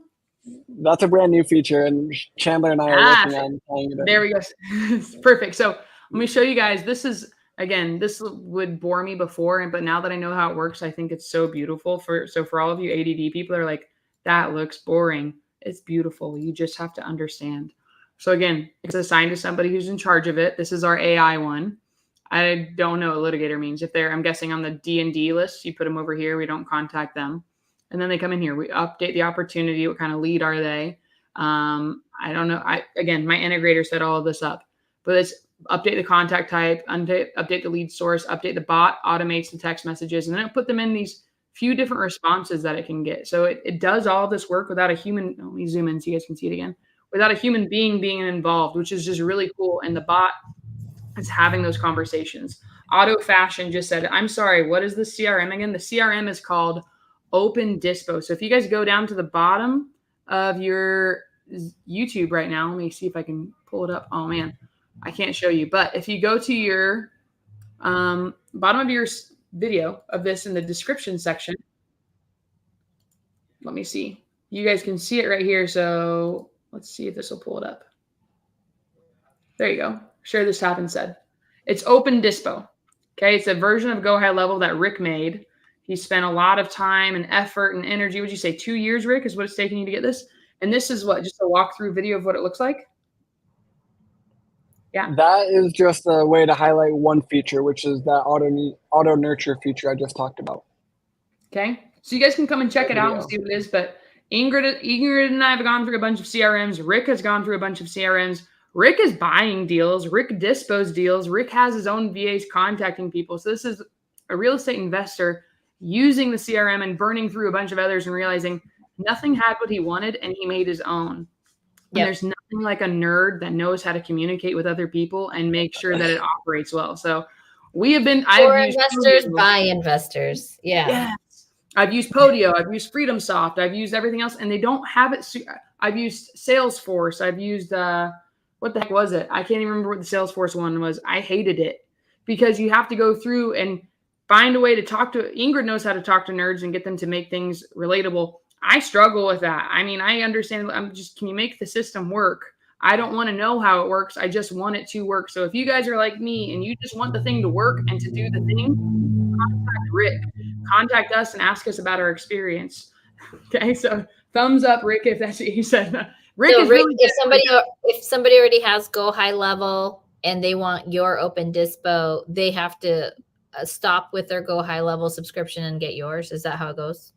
[SPEAKER 3] That's a brand new feature, and Chandler and I are working on playing it.
[SPEAKER 2] There we go. Perfect. So let me show you guys. This is, again, this would bore me before, but now that I know how it works, I think it's so beautiful. So for all of you ADD people that are like, that looks boring. It's beautiful. You just have to understand. So again, it's assigned to somebody who's in charge of it. This is our AI one. I don't know what litigator means. If they're, I'm guessing on the D&D list, you put them over here. We don't contact them. And then they come in here. We update the opportunity. What kind of lead are they? I don't know. Again, my integrator set all of this up. But let's update the contact type, update the lead source, update the bot, automates the text messages, and then it'll put them in these few different responses that it can get. So it does all this work without a human. Let me zoom in so you guys can see it again. Without a human being involved, which is just really cool. And the bot is having those conversations. Auto Fashion just said, I'm sorry, what is the CRM again? The CRM is called Open Dispo. So if you guys go down to the bottom of your YouTube right now, let me see if I can pull it up. Oh man, I can't show you. But if you go to your bottom of your video of this in the description section, let me see. You guys can see it right here. So let's see if this will pull it up. There you go. Share this tab instead. It's Open Dispo. Okay, it's a version of Go High Level that Rick made. He spent a lot of time and effort and energy. Would you say 2 years, Rick, is what it's taking you to get this? And this is what, just a walkthrough video of what it looks like? Yeah.
[SPEAKER 3] That is just a way to highlight one feature, which is that auto nurture feature I just talked about.
[SPEAKER 2] Okay, so you guys can come and check it out and see what it is. But Ingrid and I have gone through a bunch of CRMs. Rick has gone through a bunch of CRMs. Rick is buying deals. Rick dispos deals. Rick has his own VAs contacting people. So this is a real estate investor using the CRM and burning through a bunch of others and realizing nothing had what he wanted and he made his own. And there's nothing like a nerd that knows how to communicate with other people and make sure that it operates well. So we have been
[SPEAKER 1] investors by investors.
[SPEAKER 2] Yes. I've used Podio, I've used FreedomSoft, I've used everything else, and they don't have it. I've used Salesforce, I've used what the heck was it? I can't even remember what the Salesforce one was. I hated it because you have to go through and find a way to talk to. Ingrid knows how to talk to nerds and get them to make things relatable. I struggle with that. I mean, I understand. Can you make the system work? I don't want to know how it works. I just want it to work. So if you guys are like me and you just want the thing to work and to do the thing, contact Rick. Contact us and ask us about our experience. Okay, so thumbs up, Rick, if that's what you said. Rick,
[SPEAKER 1] so Rick, if somebody already has Go High Level and they want your Open Dispo, they have to stop with their Go High Level subscription and get yours. Is that how it goes?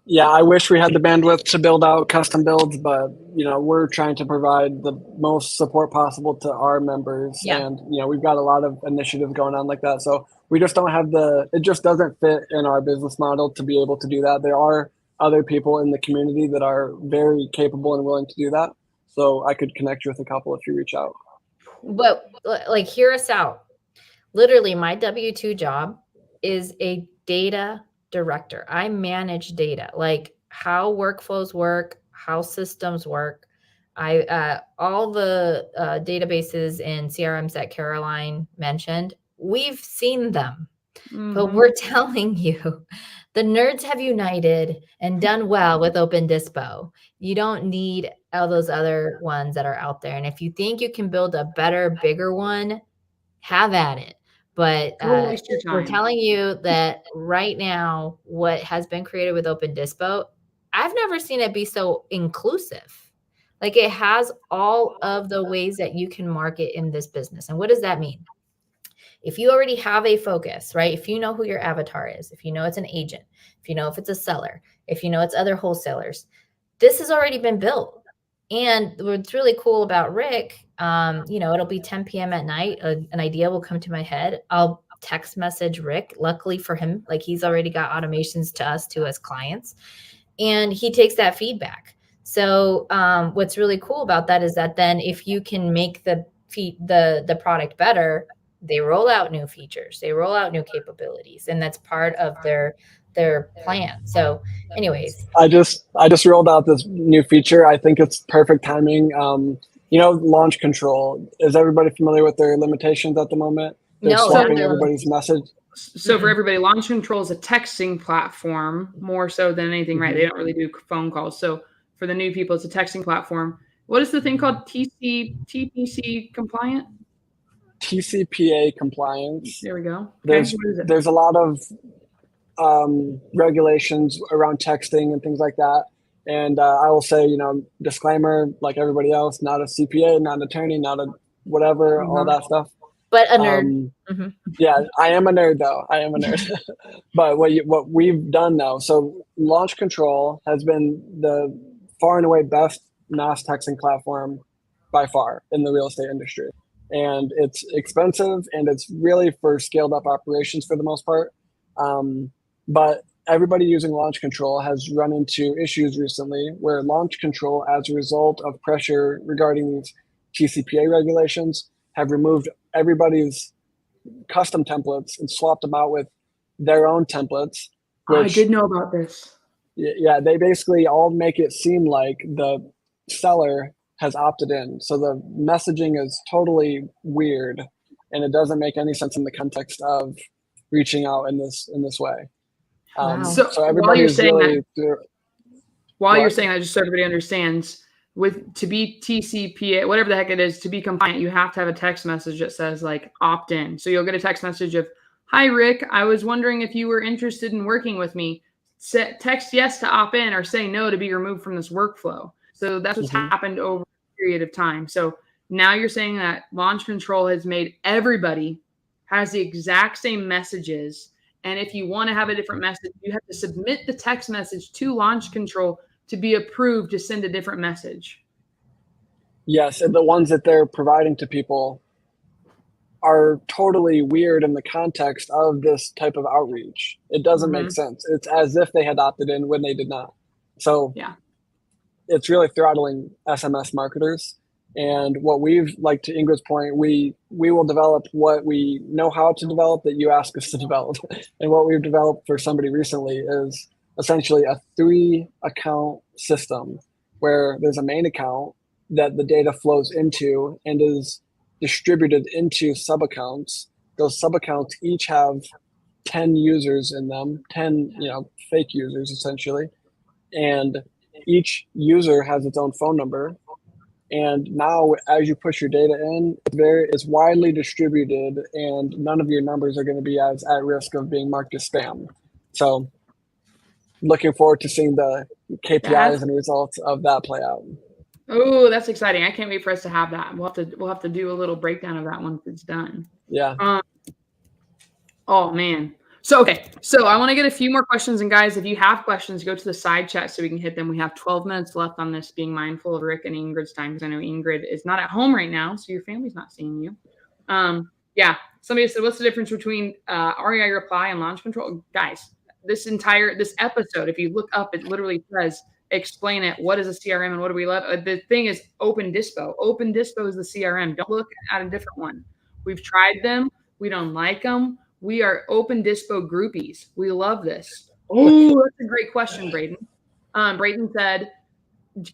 [SPEAKER 3] Yeah, I wish we had the bandwidth to build out custom builds, but we're trying to provide the most support possible to our members, and we've got a lot of initiatives going on like that. So we just don't have it just doesn't fit in our business model to be able to do that. There are other people in the community that are very capable and willing to do that. So I could connect you with a couple if you reach out.
[SPEAKER 1] But like, hear us out. Literally, my W-2 job is a data director. I manage data, like how workflows work, how systems work. All the databases and CRMs that Caroline mentioned, we've seen them. But we're telling you, the nerds have united and done well with Open Dispo. You don't need all those other ones that are out there. And if you think you can build a better, bigger one, have at it. But we're telling you that right now, what has been created with Open Dispo, I've never seen it be so inclusive. Like, it has all of the ways that you can market in this business. And what does that mean? If you already have a focus, right? If you know who your avatar is, if you know it's an agent, if you know if it's a seller, if you know it's other wholesalers, this has already been built. And what's really cool about Rick, it'll be 10 p.m. at night. An idea will come to my head. I'll text message Rick. Luckily for him, like, he's already got automations to us, to his clients, and he takes that feedback. So what's really cool about that is that then if you can make the product better, they roll out new features, they roll out new capabilities, and that's part of their plan. So anyways,
[SPEAKER 3] I just rolled out this new feature. I think it's perfect timing. Launch control. Is everybody familiar with their limitations at the moment? They're swapping everybody's message.
[SPEAKER 2] So for everybody, Launch Control is a texting platform more so than anything, right? They don't really do phone calls. So for the new people, it's a texting platform. What is the thing called? TPC compliant?
[SPEAKER 3] TCPA compliance.
[SPEAKER 2] There we go. Okay.
[SPEAKER 3] There's a lot of regulations around texting and things like that. And I will say, disclaimer, like everybody else, not a CPA, not an attorney, not a whatever, all that stuff.
[SPEAKER 1] But a nerd.
[SPEAKER 3] Yeah, I am a nerd though. I am a nerd. But what we've done now, so Launch Control has been the far and away best mass texting platform by far in the real estate industry. And it's expensive and it's really for scaled up operations for the most part. But everybody using Launch Control has run into issues recently where Launch Control, as a result of pressure regarding these TCPA regulations, have removed everybody's custom templates and swapped them out with their own templates.
[SPEAKER 2] I did know about this.
[SPEAKER 3] Yeah, they basically all make it seem like the seller has opted in. So the messaging is totally weird, and it doesn't make any sense in the context of reaching out in this way.
[SPEAKER 1] Wow.
[SPEAKER 3] So everybody is really
[SPEAKER 2] while you're saying that, just so everybody understands, to be TCPA, whatever the heck it is, to be compliant, you have to have a text message that says like opt in. So you'll get a text message of, "Hi Rick, I was wondering if you were interested in working with me. Text yes to opt in or say no to be removed from this workflow." So that's what's happened over a period of time. So now you're saying that launch control has made everybody has the exact same messages. And if you want to have a different message, you have to submit the text message to launch control to be approved to send a different message.
[SPEAKER 3] Yes, and the ones that they're providing to people are totally weird in the context of this type of outreach. It doesn't make sense. It's as if they had opted in when they did not. So
[SPEAKER 2] yeah,
[SPEAKER 3] it's really throttling SMS marketers. And what we've, like to Ingrid's point, we will develop what we know how to develop that you ask us to develop. And what we've developed for somebody recently is essentially a 3-account system where there's a main account that the data flows into and is distributed into sub-accounts. Those sub-accounts each have 10 users in them, 10 fake users essentially. And each user has its own phone number. And now as you push your data in, it's widely distributed and none of your numbers are going to be as at risk of being marked as spam. So looking forward to seeing the KPIs and results of that play out.
[SPEAKER 2] Oh, that's exciting. I can't wait for us to have that. We'll have to do a little breakdown of that once it's done.
[SPEAKER 3] Yeah.
[SPEAKER 2] Oh man. So, okay. So I want to get a few more questions. And guys, if you have questions, go to the side chat so we can hit them. We have 12 minutes left on this, being mindful of Rick and Ingrid's time, because I know Ingrid is not at home right now, so your family's not seeing you. Yeah. Somebody said, what's the difference between REI reply and launch control? Guys, this episode, if you look up, it literally says, explain it. What is a CRM and what do we love? The thing is Open Dispo. Open Dispo is the CRM. Don't look at a different one. We've tried them. We don't like them. We are Open Dispo groupies. We love this. Oh, that's a great question, Braden. Braden said,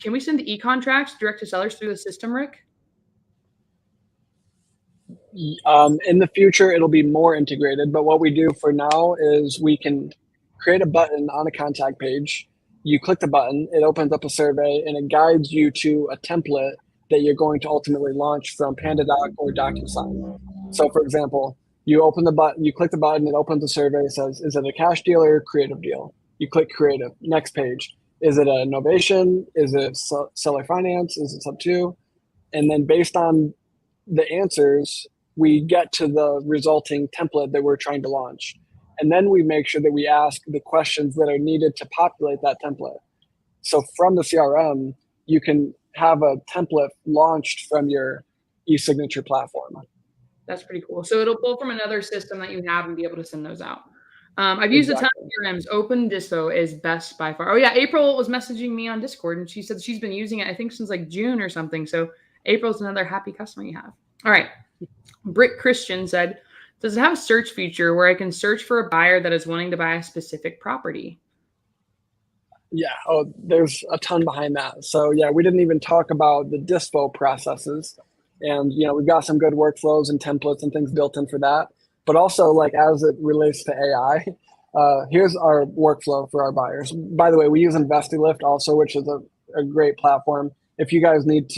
[SPEAKER 2] can we send the e-contracts direct to sellers through the system, Rick?
[SPEAKER 3] In the future, it'll be more integrated. But what we do for now is we can create a button on a contact page. You click the button, it opens up a survey, and it guides you to a template that you're going to ultimately launch from PandaDoc or DocuSign. So, for example, you open the button, you click the button, it opens a survey, it says, is it a cash deal or a creative deal? You click creative, next page. Is it a novation? Is it seller finance? Is it sub 2? And then based on the answers, we get to the resulting template that we're trying to launch. And then we make sure that we ask the questions that are needed to populate that template. So from the CRM, you can have a template launched from your e-signature platform.
[SPEAKER 2] That's pretty cool. So it'll pull from another system that you have and be able to send those out. I've used a ton of CRMs. Open Dispo is best by far. Oh yeah, April was messaging me on Discord and she said she's been using it, I think, since like June or something. So April's another happy customer you have. All right. Brick Christian said, does it have a search feature where I can search for a buyer that is wanting to buy a specific property?
[SPEAKER 3] Yeah. Oh, there's a ton behind that. So yeah, we didn't even talk about the Dispo processes. And, we've got some good workflows and templates and things built in for that. But also, like, as it relates to AI, here's our workflow for our buyers. By the way, we use InvestiLift also, which is a great platform. If you guys need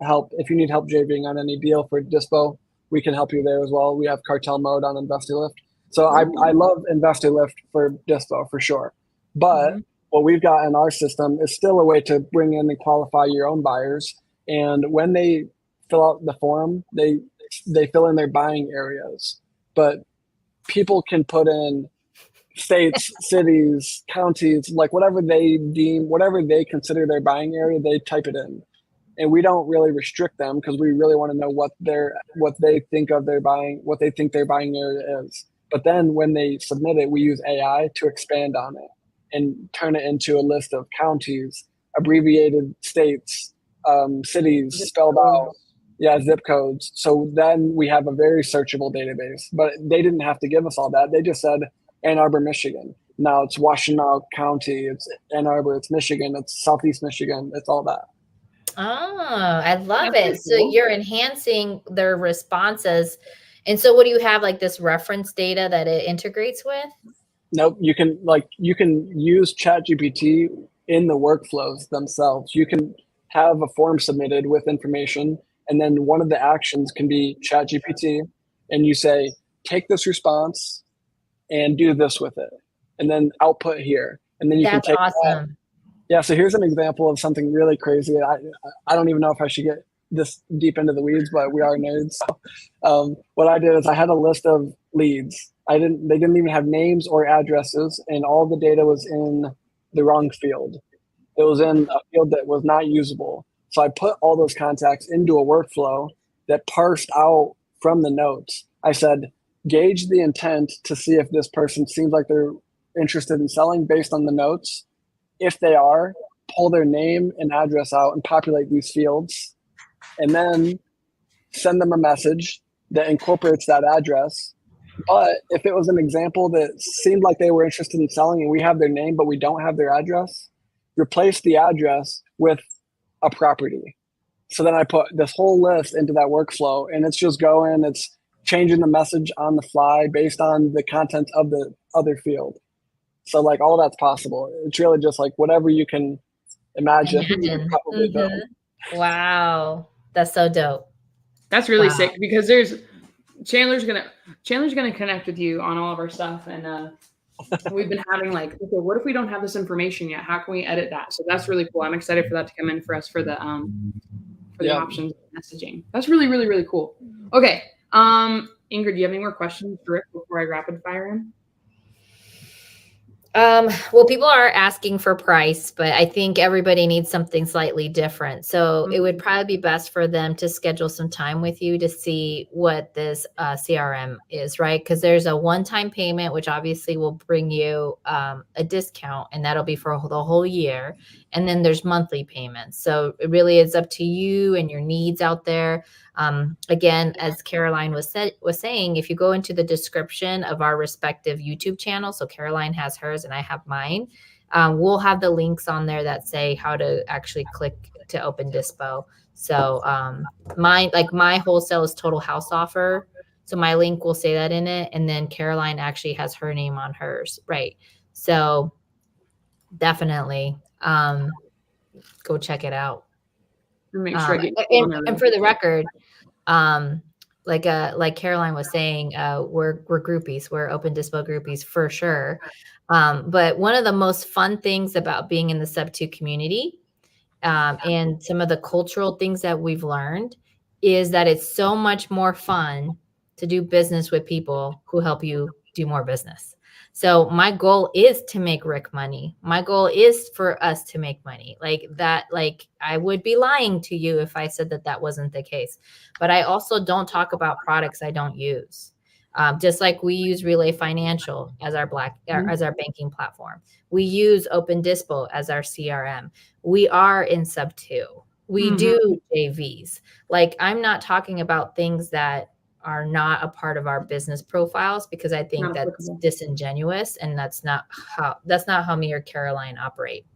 [SPEAKER 3] help JVing on any deal for Dispo, we can help you there as well. We have cartel mode on InvestiLift. So I love InvestiLift for Dispo for sure. But what we've got in our system is still a way to bring in and qualify your own buyers. And when they fill out the form, they fill in their buying areas. But people can put in states, cities, counties, like whatever they consider their buying area, they type it in. And we don't really restrict them because we really want to know what they think their buying area is. But then when they submit it, we use AI to expand on it and turn it into a list of counties, abbreviated states, cities spelled out. Yeah, zip codes. So then we have a very searchable database, but they didn't have to give us all that. They just said Ann Arbor, Michigan. Now it's Washtenaw County, it's Ann Arbor, it's Michigan, it's Southeast Michigan, it's all that.
[SPEAKER 1] Oh, I love
[SPEAKER 2] That's
[SPEAKER 1] it. So
[SPEAKER 2] cool.
[SPEAKER 1] you're enhancing their responses. And so what do you have, like this reference data that it integrates with?
[SPEAKER 3] Nope, you can use ChatGPT in the workflows themselves. You can have a form submitted with information, and then one of the actions can be ChatGPT, and you say, take this response and do this with it, and then output here, and then you
[SPEAKER 1] That's
[SPEAKER 3] can take that.
[SPEAKER 1] awesome.
[SPEAKER 3] Yeah, so here's an example of something really crazy. I don't even know if I should get this deep into the weeds, but we are nerds. So, what I did is I had a list of leads. They didn't even have names or addresses, and all the data was in the wrong field. It was in a field that was not usable. So I put all those contacts into a workflow that parsed out from the notes. I said, gauge the intent to see if this person seems like they're interested in selling based on the notes. If they are, pull their name and address out and populate these fields, and then send them a message that incorporates that address. But if it was an example that seemed like they were interested in selling and we have their name, but we don't have their address, replace the address with a property. So then I put this whole list into that workflow, and it's just going, it's changing the message on the fly based on the content of the other field. So like all that's possible. It's really just like whatever you can imagine. You can probably build.
[SPEAKER 2] Wow,
[SPEAKER 1] that's so dope.
[SPEAKER 2] That's really sick, because Chandler's gonna connect with you on all of our stuff, and we've been having like, okay, what if we don't have this information yet? How can we edit that? So that's really cool. I'm excited for that to come in for us for the options messaging. That's really, really, really cool. Okay, Ingrid, do you have any more questions for Rick before I rapid fire him?
[SPEAKER 1] Well, people are asking for price, but I think everybody needs something slightly different. So it would probably be best for them to schedule some time with you to see what this CRM is, right? Because there's a one-time payment, which obviously will bring you a discount, and that'll be for the whole year. And then there's monthly payments. So it really is up to you and your needs out there. Again, as Caroline was saying, if you go into the description of our respective YouTube channel, so Caroline has hers and I have mine, we'll have the links on there that say how to actually click to Open Dispo. So my wholesale is total house offer. So my link will say that in it. And then Caroline actually has her name on hers. Right. So definitely go check it out.
[SPEAKER 2] Make sure
[SPEAKER 1] and for the record, like Caroline was saying, we're groupies. We're Open Dispo groupies for sure. But one of the most fun things about being in the Sub2 community, and some of the cultural things that we've learned, is that it's so much more fun to do business with people who help you do more business. So my goal is to make Rick money. My goal is for us to make money. Like that, like I would be lying to you if I said that wasn't the case. But I also don't talk about products I don't use. Just like we use Relay Financial as our as our banking platform. We use Open Dispo as our CRM. We are in Sub2. We do JVs. Like I'm not talking about things that are not a part of our business profiles, because I think that's disingenuous, and that's not how me or Caroline operate.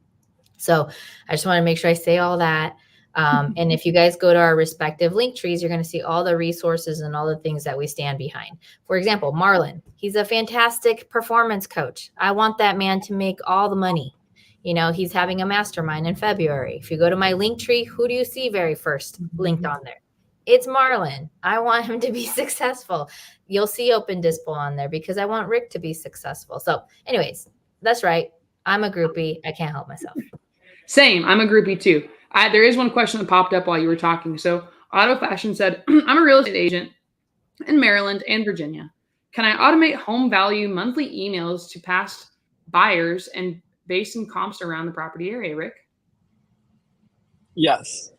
[SPEAKER 1] So I just want to make sure I say all that. And if you guys go to our respective link trees, you're going to see all the resources and all the things that we stand behind. For example, Marlon, he's a fantastic performance coach. I want that man to make all the money. You know, he's having a mastermind in February. If you go to my link tree, who do you see very first linked on there? It's Marlon. I want him to be successful. You'll see Open Dispo on there because I want Rick to be successful. So anyways, that's right. I'm a groupie. I can't help myself.
[SPEAKER 2] Same. I'm a groupie too. There is one question that popped up while you were talking. So Auto Fashion said, I'm a real estate agent in Maryland and Virginia. Can I automate home value monthly emails to past buyers and base some comps around the property area, Rick?
[SPEAKER 3] Yes.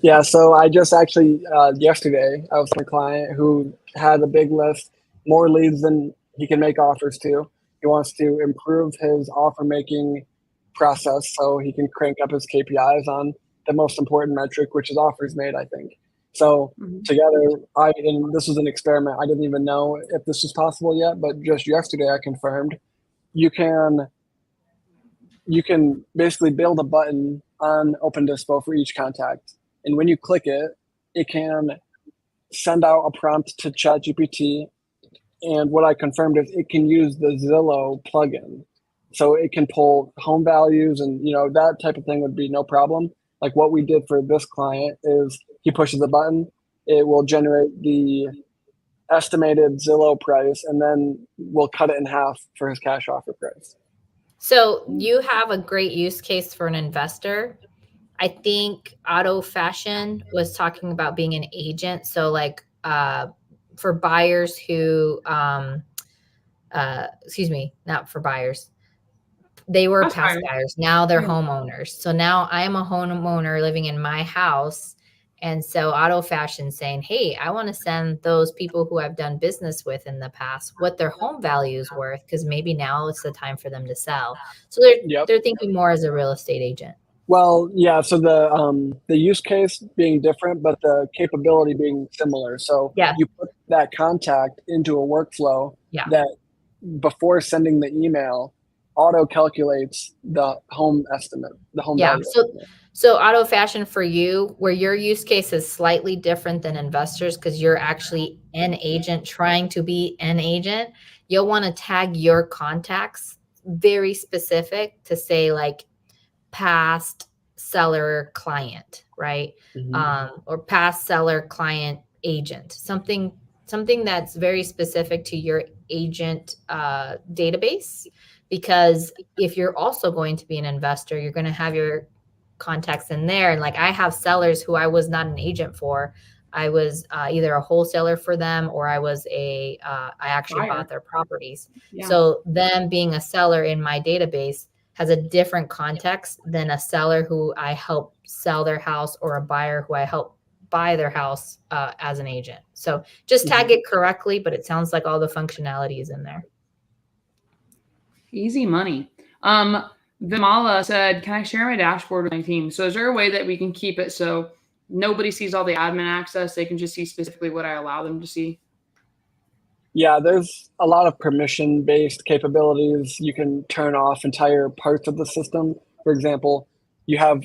[SPEAKER 3] Yeah, so I just actually, yesterday, I was with a client who had a big list, more leads than he can make offers to. He wants to improve his offer making process so he can crank up his KPIs on the most important metric, which is offers made, I think. So
[SPEAKER 2] Mhm.
[SPEAKER 3] together, and this was an experiment. I didn't even know if this was possible yet, but just yesterday I confirmed you can basically build a button on OpenDispo for each contact. And when you click it, it can send out a prompt to ChatGPT. And what I confirmed is it can use the Zillow plugin. So it can pull home values and, that type of thing would be no problem. Like what we did for this client is he pushes the button, it will generate the estimated Zillow price, and then we'll cut it in half for his cash offer price.
[SPEAKER 1] So you have a great use case for an investor. I think Auto Fashion was talking about being an agent. So like for buyers who, excuse me, not for buyers. They were past buyers. Now they're homeowners. So now I am a homeowner living in my house. And so Auto Fashion saying, hey, I want to send those people who I've done business with in the past what their home value is worth, because maybe now it's the time for them to sell. So they're thinking more as a real estate agent.
[SPEAKER 3] Well, yeah. So the use case being different, but the capability being similar. So you put that contact into a workflow that before sending the email, auto calculates the home estimate, the home value.
[SPEAKER 1] So Auto Fashion for you, where your use case is slightly different than investors because you're actually an agent trying to be an agent, you'll want to tag your contacts very specific to say like past seller client, right? Or past seller client agent, something that's very specific to your agent database. Because if you're also going to be an investor, you're going to have your contacts in there. And like I have sellers who I was not an agent for. I was either a wholesaler for them, or I was I actually bought their properties. So them being a seller in my database has a different context than a seller who I help sell their house, or a buyer who I help buy their house as an agent. So just tag it correctly, but it sounds like all the functionality is in there.
[SPEAKER 2] Easy money. Vimala said, can I share my dashboard with my team? So is there a way that we can keep it so nobody sees all the admin access? They can just see specifically what I allow them to see?
[SPEAKER 3] Yeah, there's a lot of permission-based capabilities. You can turn off entire parts of the system. For example, you have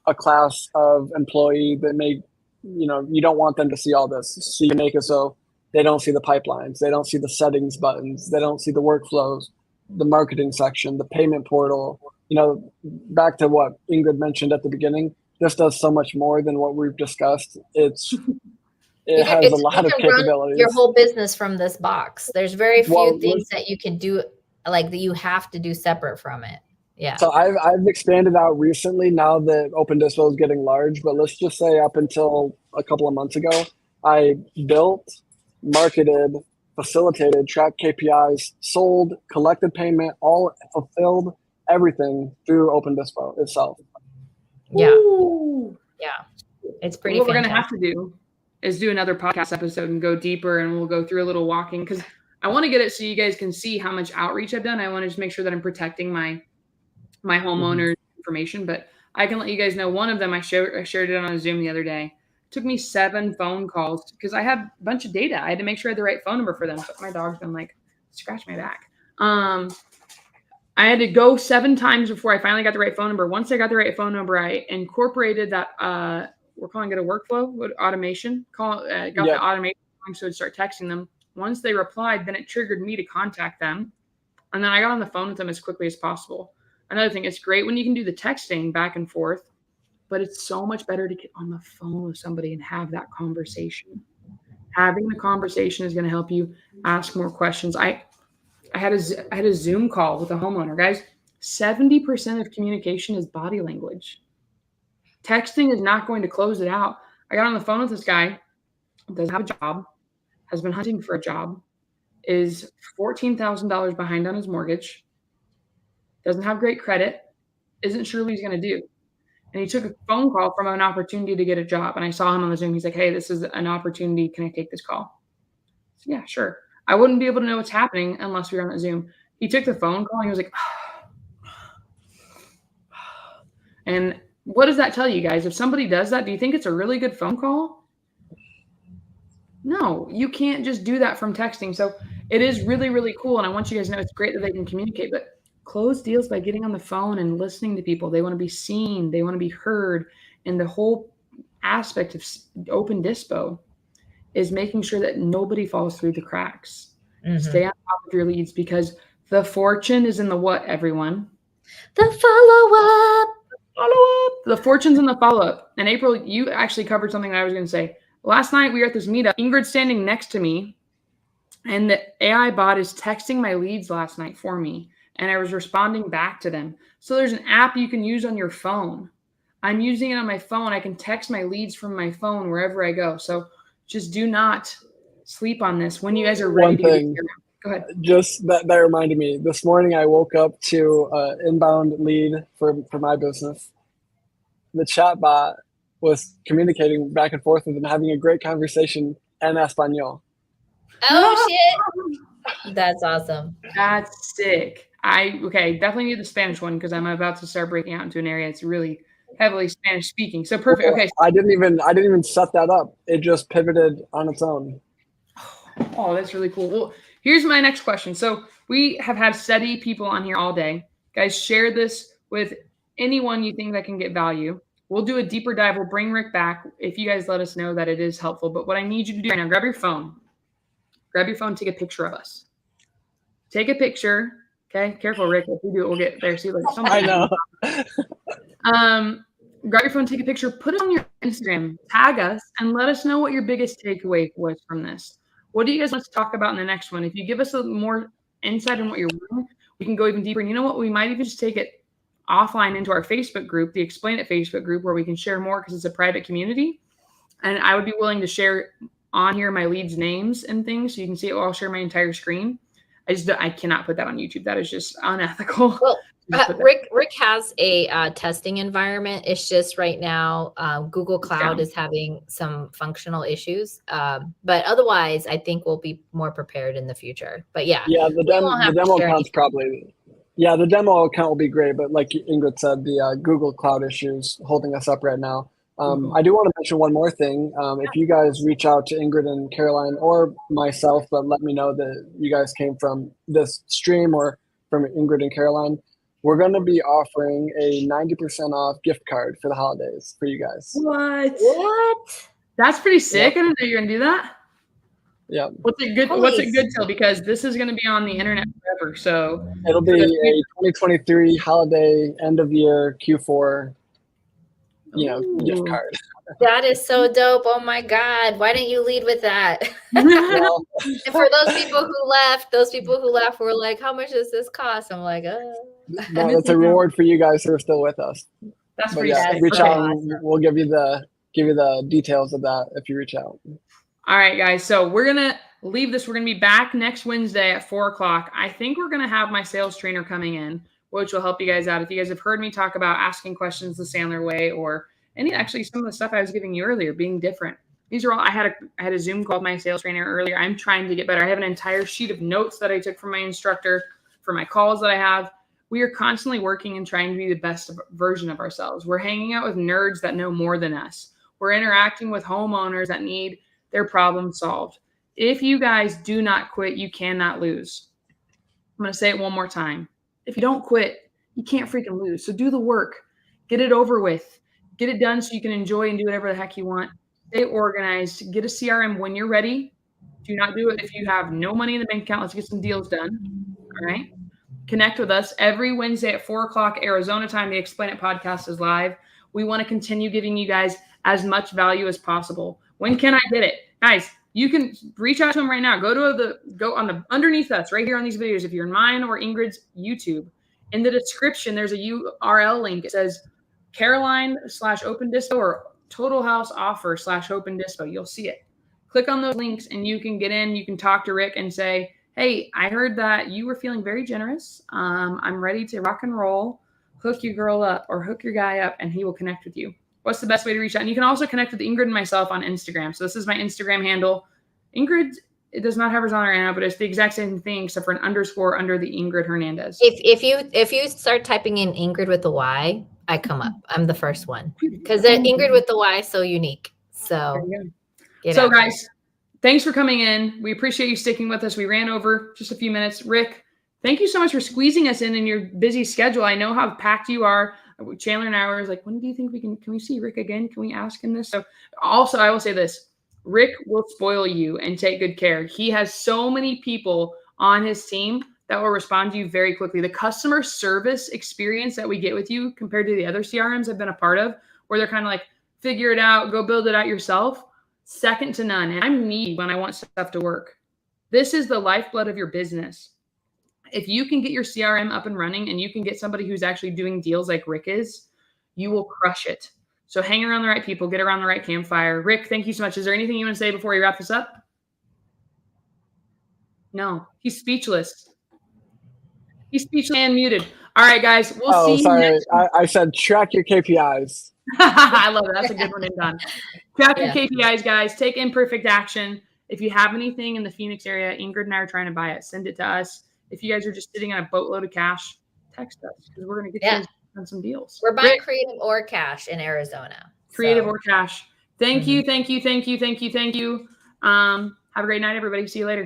[SPEAKER 3] a class of employee that may, you don't want them to see all this. So you make it so they don't see the pipelines, they don't see the settings buttons, they don't see the workflows, the marketing section, the payment portal. Back to what Ingrid mentioned at the beginning, this does so much more than what we've discussed. It has a lot of capabilities.
[SPEAKER 1] Your whole business from this box. There's very few things that you can do, like that you have to do separate from it. Yeah.
[SPEAKER 3] So I've expanded out recently now that OpenDispo is getting large, but let's just say up until a couple of months ago, I built, marketed, facilitated, tracked KPIs, sold, collected payment, all fulfilled, everything through OpenDispo itself.
[SPEAKER 1] Yeah. Ooh. Yeah. It's pretty
[SPEAKER 2] What
[SPEAKER 1] fantastic.
[SPEAKER 2] We're going to have to do is do another podcast episode and go deeper, and we'll go through a little walking, because I want to get it so you guys can see how much outreach I've done. I want to just make sure that I'm protecting my homeowner information, but I can let you guys know one of them. I shared it on a Zoom the other day. It took me 7 phone calls because I had a bunch of data. I had to make sure I had the right phone number for them. So my dog's been like, scratch my back. I had to go 7 times before I finally got the right phone number. Once I got the right phone number, I incorporated that, we're calling it a workflow with automation. Got the automation going, so I'd start texting them. Once they replied, then it triggered me to contact them. And then I got on the phone with them as quickly as possible. Another thing, it's great when you can do the texting back and forth, but it's so much better to get on the phone with somebody and have that conversation. Having the conversation is going to help you ask more questions. I had a Zoom call with a homeowner, guys. 70% of communication is body language. Texting is not going to close it out. I got on the phone with this guy, doesn't have a job, has been hunting for a job, is $14,000 behind on his mortgage, doesn't have great credit, isn't sure what he's going to do. And he took a phone call from an opportunity to get a job. And I saw him on the Zoom. He's like, hey, this is an opportunity. Can I take this call? So, yeah, sure. I wouldn't be able to know what's happening unless we were on the Zoom. He took the phone call and he was like, and what does that tell you guys? If somebody does that, do you think it's a really good phone call? No, you can't just do that from texting. So it is really, really cool. And I want you guys to know it's great that they can communicate, but close deals by getting on the phone and listening to people. They want to be seen, they want to be heard. And the whole aspect of Open Dispo is making sure that nobody falls through the cracks. Stay on top of your leads, because the fortune is in the what, everyone?
[SPEAKER 1] The follow-up.
[SPEAKER 2] Follow-up. The fortune's in the follow-up. And April, you actually covered something that I was going to say. Last night we were at this meetup. Ingrid's standing next to me, and the AI bot is texting my leads last night for me, and I was responding back to them. So there's an app you can use on your phone. I'm using it on my phone. I can text my leads from my phone wherever I go. So just do not sleep on this when you guys are ready.
[SPEAKER 3] One thing,
[SPEAKER 2] go ahead.
[SPEAKER 3] Just that reminded me. This morning I woke up to inbound lead for my business. The chatbot was communicating back and forth with them, having a great conversation en español.
[SPEAKER 1] Oh shit! That's awesome.
[SPEAKER 2] That's sick. Definitely need the Spanish one, because I'm about to start breaking out into an area that's really heavily Spanish speaking. So perfect. Okay.
[SPEAKER 3] I didn't even set that up. It just pivoted on its own.
[SPEAKER 2] Oh, that's really cool. Well, here's my next question. So we have had steady people on here all day. Guys, share this with anyone you think that can get value. We'll do a deeper dive. We'll bring Rick back if you guys let us know that it is helpful. But what I need you to do right now, grab your phone. Take a picture of us. Take a picture. Okay, careful, Rick. If we do it, we'll get there. See, like
[SPEAKER 3] I know.
[SPEAKER 2] Grab your phone, take a picture, put it on your Instagram, tag us, and let us know what your biggest takeaway was from this. What do you guys want to talk about in the next one? If you give us a more insight on what you're doing, we can go even deeper. And you know what? We might even just take it offline into our Facebook group, the Explain It Facebook group, where we can share more, because it's a private community. And I would be willing to share on here my leads' names and things, so you can see it. I'll share my entire screen. I cannot put that on YouTube. That is just unethical.
[SPEAKER 1] Well, Rick has a testing environment. It's just right now Google Cloud is having some functional issues, but otherwise I think we'll be more prepared in the future. But yeah,
[SPEAKER 3] the demo account's probably the demo account will be great, but like Ingrid said, the Google Cloud issues holding us up right now. I do want to mention one more thing. If you guys reach out to Ingrid and Caroline or myself, but let me know that you guys came from this stream or from Ingrid and Caroline, we're going to be offering a 90% off gift card for the holidays for you guys.
[SPEAKER 2] What? That's pretty sick. I didn't know you were going to do that.
[SPEAKER 3] Yeah.
[SPEAKER 2] What's it good till? Because this is going to be on the internet forever. So
[SPEAKER 3] it'll be a 2023 holiday end of year Q4 gift card.
[SPEAKER 1] That is so dope. Oh my God. Why didn't you lead with that? And for those people who left were like, how much does this cost? I'm like,
[SPEAKER 3] no, that's a reward for you guys who are still with us.
[SPEAKER 2] That's pretty sick.
[SPEAKER 3] Reach out and we'll give you the details of that if you reach out.
[SPEAKER 2] All right, guys. So we're gonna leave this. We're gonna be back next Wednesday at 4:00. I think we're gonna have my sales trainer coming in, which will help you guys out. If you guys have heard me talk about asking questions the Sandler way, or actually some of the stuff I was giving you earlier, being different. These are all, I had a Zoom call with my sales trainer earlier. I'm trying to get better. I have an entire sheet of notes that I took from my instructor for my calls that I have. We are constantly working and trying to be the best version of ourselves. We're hanging out with nerds that know more than us. We're interacting with homeowners that need their problem solved. If you guys do not quit, you cannot lose. I'm going to say it one more time. If you don't quit, you can't freaking lose. So do the work. Get it over with. Get it done so you can enjoy and do whatever the heck you want. Stay organized. Get a CRM when you're ready. Do not do it if you have no money in the bank account. Let's get some deals done. All right. Connect with us every Wednesday at 4:00 Arizona time. The Explain It podcast is live. We want to continue giving you guys as much value as possible. When can I get it? Guys, you can reach out to them right now. Go on the underneath us right here on these videos. If you're in mine or Ingrid's YouTube, in the description, there's a URL link. It says Caroline/OpenDispo or Total House Offer /OpenDispo. You'll see it. Click on those links and you can get in. You can talk to Rick and say, hey, I heard that you were feeling very generous. I'm ready to rock and roll. Hook your girl up or hook your guy up, and he will connect with you. What's the best way to reach out? And you can also connect with Ingrid and myself on Instagram. So this is my Instagram handle. Ingrid, it does not have hers on right now, but it's the exact same thing except for an underscore under the Ingryd Hernandez.
[SPEAKER 1] If you start typing in Ingrid with the Y, I come up. I'm the first one because Ingrid with the Y is so unique. So
[SPEAKER 2] guys, Thanks for coming in. We appreciate you sticking with us. We ran over just a few minutes. Rick, thank you so much for squeezing us in your busy schedule. I know how packed you are. Chandler and I were like, when do you think can we see Rick again? Can we ask him this? So also, I will say this, Rick will spoil you and take good care. He has so many people on his team that will respond to you very quickly. The customer service experience that we get with you compared to the other CRMs I've been a part of, where they're kind of like, figure it out, go build it out yourself, second to none. And I'm needy when I want stuff to work. This is the lifeblood of your business. If you can get your CRM up and running and you can get somebody who's actually doing deals like Rick is, you will crush it. So hang around the right people, get around the right campfire. Rick, thank you so much. Is there anything you want to say before we wrap this up? No, he's speechless. He's speechless and muted. All right, guys. We'll see you next week.
[SPEAKER 3] I said track your KPIs.
[SPEAKER 2] I love it. That's a good one, done. Track your KPIs, guys. Take imperfect action. If you have anything in the Phoenix area, Ingrid and I are trying to buy it. Send it to us. If you guys are just sitting on a boatload of cash, text us because we're going to get you guys on some deals.
[SPEAKER 1] We're buying creative or cash in Arizona.
[SPEAKER 2] Creative or cash. Thank you. Thank you. Thank you. Thank you. Thank you. Have a great night, everybody. See you later.